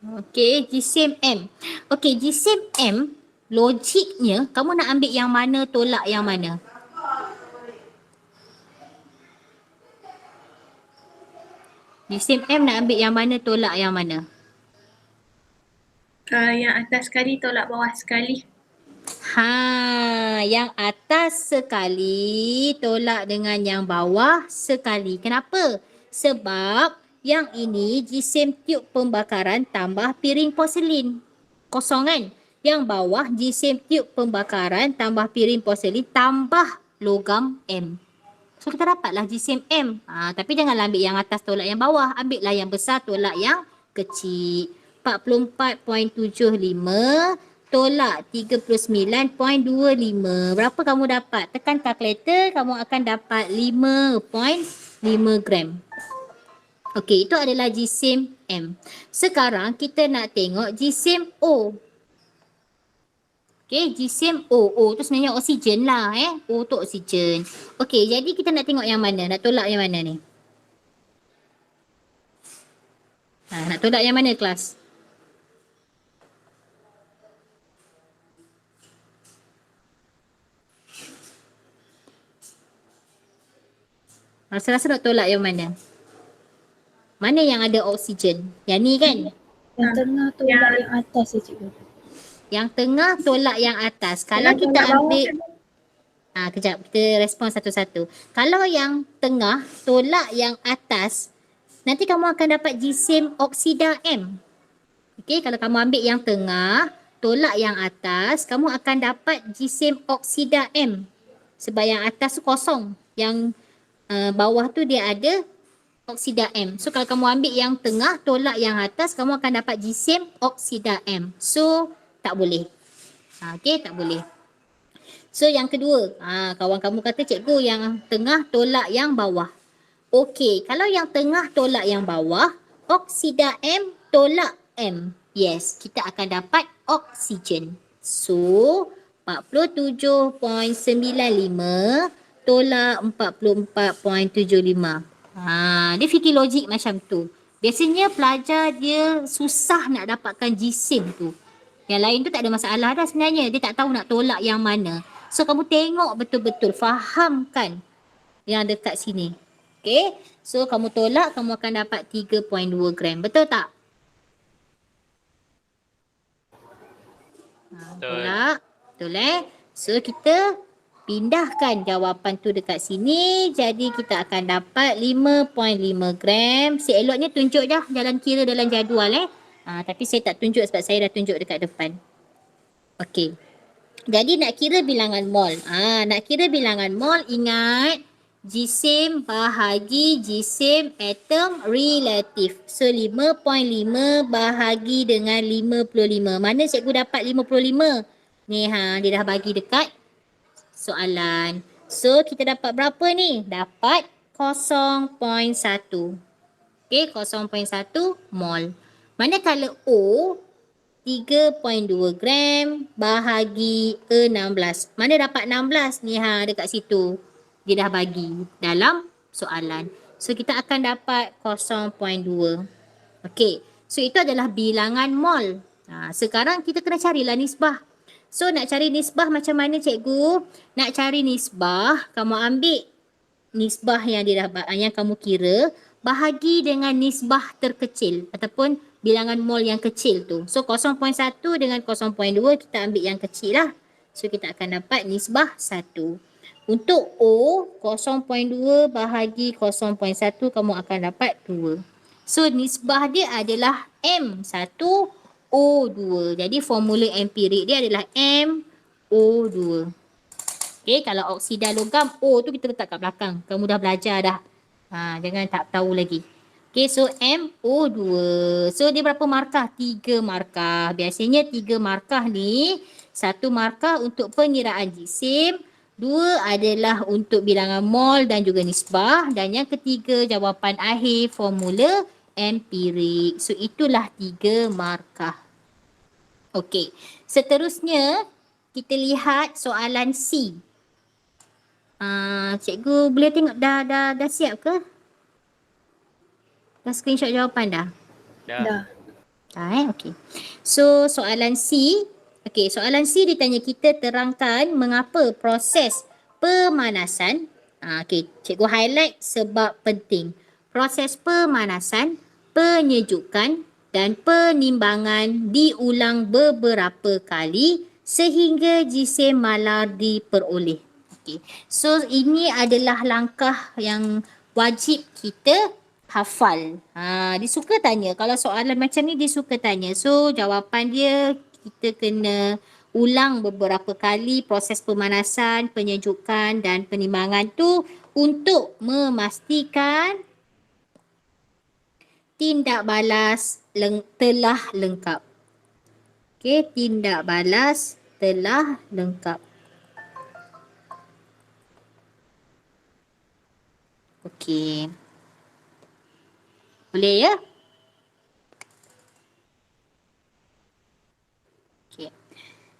Okey, jisim M. Okey, jisim M, logiknya kamu nak ambil yang mana, tolak yang mana? Jisim M nak ambil yang mana, tolak yang mana? Yang atas sekali tolak bawah sekali. Yang atas sekali tolak dengan yang bawah sekali. Kenapa? Sebab yang ini jisim tiup pembakaran tambah piring porselin. Kosong kan? Yang bawah jisim tiup pembakaran tambah piring porselin tambah logam M. So kita dapatlah jisim M. Tapi janganlah ambil yang atas tolak yang bawah. Ambillah yang besar tolak yang kecil. 44.75 tolak 39.25. Berapa kamu dapat? Tekan kalkulator, kamu akan dapat 5.5 gram. Okey, itu adalah jisim M. Sekarang kita nak tengok jisim O. Okay, jisim O. O tu sebenarnya oksigen lah O tu oksigen. Okay, jadi kita nak tengok yang mana? Nak tolak yang mana ni? Nak tolak yang mana kelas? Rasa-rasa nak tolak yang mana? Mana yang ada oksigen? Yang ni kan? Yang tengah tu yang atas je cikgu. Yang tengah tolak yang atas. Kalau Yang kita tolak bawah ambil kan? kejap kita respon satu-satu. Kalau yang tengah tolak yang atas, nanti kamu akan dapat jisim oksida M. Okey, kalau kamu ambil yang tengah tolak yang atas, kamu akan dapat jisim oksida M. Sebab yang atas tu kosong, yang bawah tu dia ada oksida M. So kalau kamu ambil yang tengah tolak yang atas, kamu akan dapat jisim oksida M. So tak boleh. Okey, tak boleh. So yang kedua, kawan kamu kata cikgu yang tengah tolak yang bawah. Okey, kalau yang tengah tolak yang bawah, oksida M tolak M. Yes, kita akan dapat oksigen. So 47.95 tolak 44.75. Dia fikir logik macam tu. Biasanya pelajar dia susah nak dapatkan jisim tu. Yang lain tu tak ada masalah dah sebenarnya. Dia tak tahu nak tolak yang mana. So kamu tengok betul-betul, fahamkan yang dekat sini. Okay, so kamu tolak, kamu akan dapat 3.2 gram. Betul tak? Tolak. Betul So kita pindahkan jawapan tu dekat sini. Jadi kita akan dapat 5.5 gram. Si eloknya tunjuk dah jalan kira dalam jadual tapi saya tak tunjuk sebab saya dah tunjuk dekat depan. Okey. Jadi nak kira bilangan mol. Nak kira bilangan mol, ingat jisim bahagi jisim atom relatif. So 5.5 bahagi dengan 55. Mana cikgu dapat 55? Ni dia dah bagi dekat soalan. So kita dapat berapa ni? Dapat 0.1. Okey, 0.1 mol. Manakala O 3.2 gram bahagi 16. Mana dapat 16? Ni dekat situ. Dia dah bagi dalam soalan. So kita akan dapat 0.2. Okey. So itu adalah bilangan mol. Sekarang kita kena carilah nisbah. So nak cari nisbah macam mana cikgu? Nak cari nisbah, kamu ambil nisbah yang kamu kira bahagi dengan nisbah terkecil ataupun bilangan mol yang kecil tu. So 0.1 dengan 0.2 kita ambil yang kecil lah. So kita akan dapat nisbah 1. Untuk O 0.2 bahagi 0.1 kamu akan dapat 2. So nisbah dia adalah M1O2. Jadi formula empirik dia adalah MO2. Okay, kalau oksida logam O tu kita letak kat belakang. Kamu dah belajar dah. Jangan tak tahu lagi. Okay, so MO2. So dia berapa markah? 3 markah. Biasanya 3 markah ni, 1 markah untuk pengiraan jisim, 2 adalah untuk bilangan mol dan juga nisbah, dan yang ketiga jawapan akhir formula empirik. So itulah 3 markah. Okey, seterusnya kita lihat soalan C. Cikgu boleh tengok dah siap ke? Dah screenshot jawapan dah? Dah. Okey. So soalan C. Okey, soalan C ditanya kita terangkan mengapa proses pemanasan. Okey, cikgu highlight sebab penting. Proses pemanasan, penyejukan dan penimbangan diulang beberapa kali sehingga jisim malar diperoleh. Okey. So ini adalah langkah yang wajib kita hafal. Dia suka tanya. Kalau soalan macam ni dia suka tanya. So jawapan dia kita kena ulang beberapa kali proses pemanasan, penyejukan dan penimbangan tu untuk memastikan tindak balas telah lengkap. Okey, tindak balas telah lengkap. Okey. Boleh ya? Okay.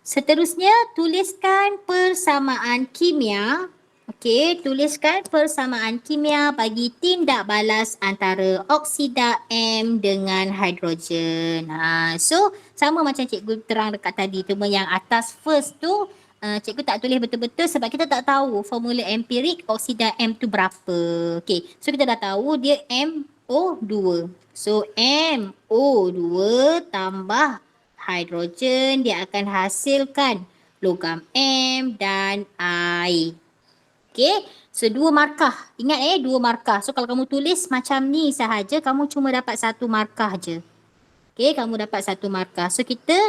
Seterusnya, tuliskan persamaan kimia. Okey, tuliskan persamaan kimia bagi tindak balas antara oksida M dengan hidrogen. So, sama macam cikgu terang dekat tadi. Cuma yang atas first tu, cikgu tak tulis betul-betul sebab kita tak tahu formula empirik oksida M tu berapa. Okey, so kita dah tahu dia MO2. So, MO2 tambah hidrogen, dia akan hasilkan logam M dan I. Okey, so 2 markah. Ingat 2 markah. So kalau kamu tulis macam ni sahaja, kamu cuma dapat 1 markah je. Okey, kamu dapat 1 markah. So kita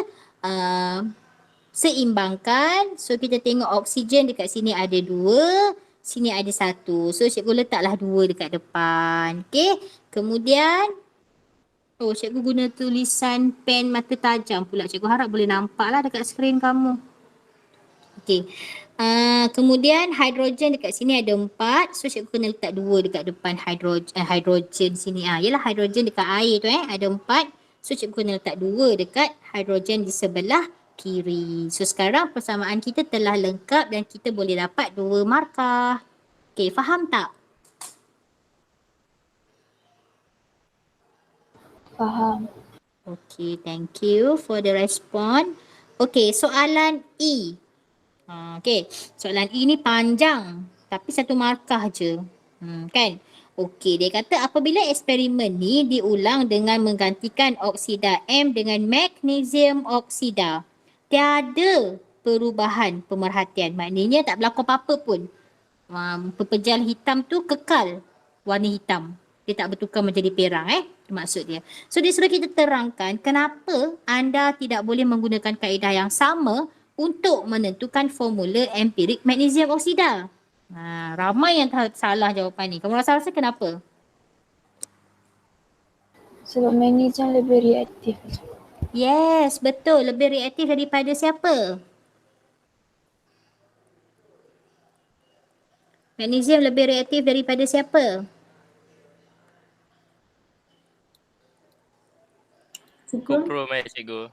seimbangkan. So kita tengok oksigen dekat sini ada 2, sini ada 1. So cikgu letaklah 2 dekat depan. Okey, kemudian cikgu guna tulisan pen mata tajam pula. Cikgu harap boleh nampaklah dekat skrin kamu. Okey. Kemudian hidrogen dekat sini ada 4. So cikgu kena letak 2 dekat depan hidrogen sini. Yalah hidrogen dekat air tu ada 4. So cikgu kena letak 2 dekat hidrogen di sebelah kiri. So sekarang persamaan kita telah lengkap dan kita boleh dapat 2 markah. Okey, faham tak? Faham. Okay, thank you for the response. Okay, soalan E. Okay, soalan E ni panjang tapi 1 markah je. Kan? Okay, dia kata apabila eksperimen ni diulang dengan menggantikan oksida M dengan magnesium oksida, tiada perubahan pemerhatian. Maknanya tak berlaku apa-apa pun. Pepejal hitam tu kekal warna hitam. Dia tak bertukar menjadi perang maksud dia. So dia suruh kita terangkan kenapa anda tidak boleh menggunakan kaedah yang sama untuk menentukan formula empirik magnesium oksida. Ramai yang salah jawapan ni. Kamu rasa kenapa? Sebab magnesium lebih reaktif. Yes, betul. Lebih reaktif daripada siapa? Magnesium lebih reaktif daripada siapa? Kuprum cikgu.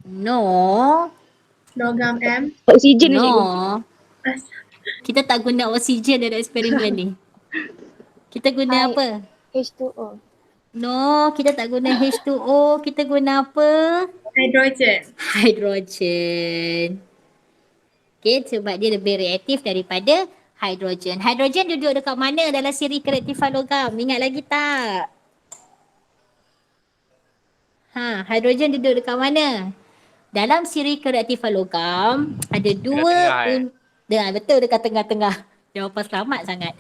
No. Logam M. Oksigen No. cikgu. Kita tak guna oksigen dalam eksperimen ni. Kita guna apa? H2O. No, kita tak guna H2O. Kita guna apa? Hidrogen. Hidrogen. Okay, sebab dia lebih reaktif daripada hidrogen. Hidrogen duduk dekat mana dalam siri kereaktifan logam? Ingat lagi tak? Hidrogen duduk dekat mana? Dalam siri kereaktifan logam ada 2 betul dekat tengah-tengah. Jawapan selamat sangat.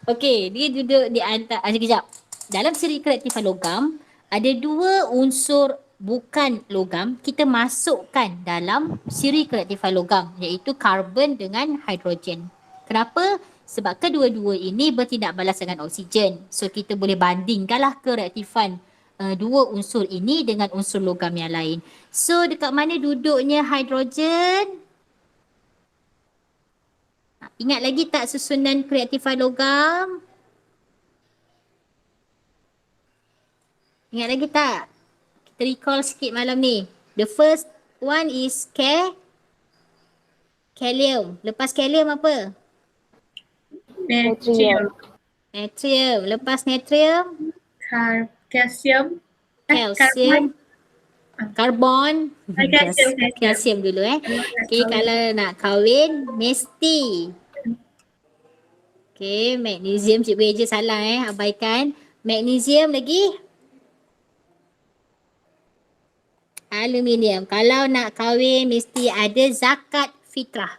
Okey, dia duduk di antara sekejap. Dalam siri kereaktifan logam ada 2 unsur bukan logam kita masukkan dalam siri kereaktifan logam iaitu karbon dengan hidrogen. Kenapa? Sebab kedua-dua ini bertindak balas dengan oksigen. So kita boleh bandingkanlah kereaktifan 2 unsur ini dengan unsur logam yang lain. So dekat mana duduknya hidrogen? Ingat lagi tak susunan kereaktifan logam? Ingat lagi tak? Kita recall sikit malam ni. The first one is kalium. Lepas kalium apa? Natrium. Natrium. Lepas natrium? Calcium. Kalsium. Karbon. Kalsium dulu Okay, kalau nak kahwin mesti. Okay, magnesium cikgu eja salah abaikan. Magnesium lagi. Aluminium. Kalau nak kahwin mesti ada zakat fitrah.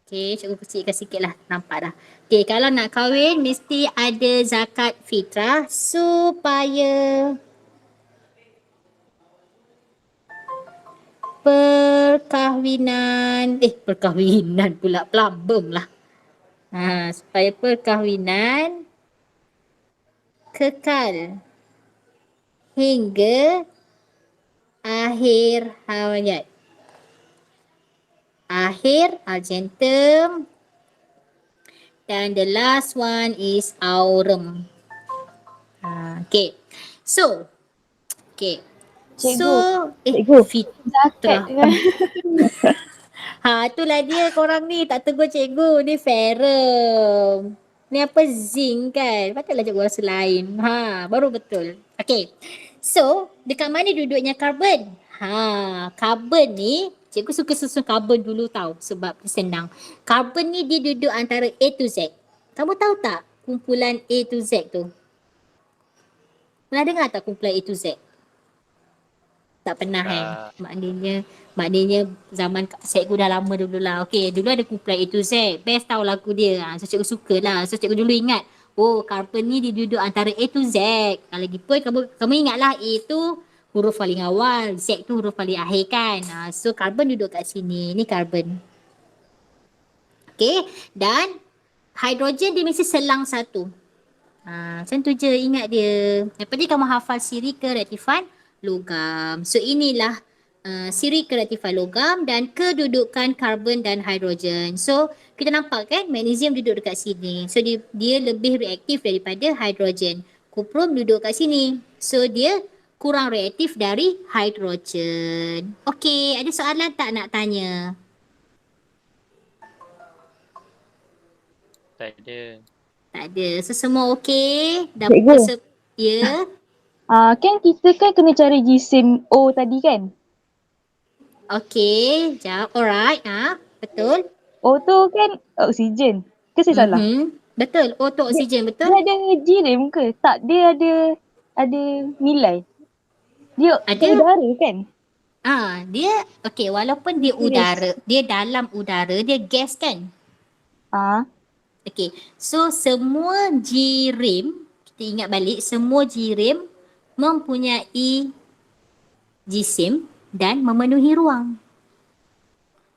Okay, cikgu kecilkan sikit lah. Nampak dah. Okay, kalau nak kahwin mesti ada zakat fitrah supaya perkahwinan pula pelambem lah. Supaya perkahwinan kekal hingga akhir hayat. Akhir argentum dan the last one is aurum. Okay. So, okay. Cikgu. So, Cikgu. Zakat Fitrah. kan. Itulah dia korang ni tak tegur cikgu. Ni ferrum. Ni apa zinc kan? Patutlah cikgu rasa lain. Baru betul. Okay. So, dekat mana duduknya karbon? Karbon ni, cikgu suka susun karbon dulu tau sebab senang. Karbon ni dia duduk antara A to Z. Kamu tahu tak kumpulan A to Z tu? Pernah dengar tak kumpulan A to Z? Tak pernah kan? Maknanya zaman cikgu dah lama dulu lah. Okay, dulu ada kumpulan A to Z. Best tau lagu dia. So cikgu suka lah. So cikgu dulu ingat, oh karbon ni dia duduk antara A to Z. Lagi pun kamu ingatlah A tu huruf paling awal, Z tu huruf paling akhir kan. So karbon duduk kat sini. Ni karbon. Okay, dan hidrogen dia mesti selang satu. Macam tu je, ingat dia. Lepas ni kamu hafal siri ke rektifan logam. So inilah siri ke rektifan logam dan kedudukan karbon dan hidrogen. So kita nampak kan magnesium duduk dekat sini. So dia lebih reaktif daripada hidrogen. Kuprum duduk kat sini. So dia kurang reaktif dari hidrogen. Okey, ada soalan tak nak tanya? Tak ada. Tak ada. So semua okey? Dah Cikgu. pukul ya. Kan kita kan kena cari jisim O tadi kan? Okey, jawab. Alright, betul. O tu kan oksigen. Ke saya salah? Betul. O tu oksigen, betul? Dia ada jirim ke? Tak, dia ada nilai. Dia Ada. udara kan? Dia okey, walaupun dia udara, dia dalam udara, dia gas kan? Okey. So semua jirim, kita ingat balik, semua jirim mempunyai jisim dan memenuhi ruang.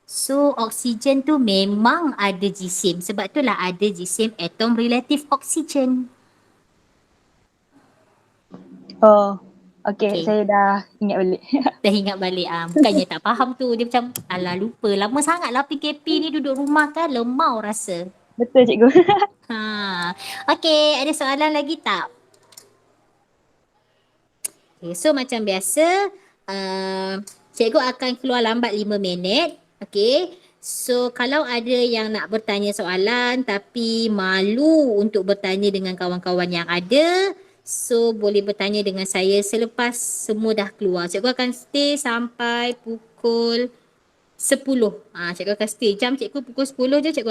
So oksigen tu memang ada jisim. Sebab itulah ada jisim atom relatif oksigen. Oh, okay, Okey. saya dah ingat balik. Dah ingat balik. Bukannya tak faham tu. Dia macam alah lupa. Lama sangat lah PKP ni duduk rumah kan. Lemau rasa. Betul cikgu. Okey, ada soalan lagi tak? Okay, so macam biasa, cikgu akan keluar lambat 5 minit. Okay, so kalau ada yang nak bertanya soalan tapi malu untuk bertanya dengan kawan-kawan yang ada, so boleh bertanya dengan saya selepas semua dah keluar. Cikgu akan stay sampai pukul 10. Cikgu akan stay. Jam cikgu pukul 10 je cikgu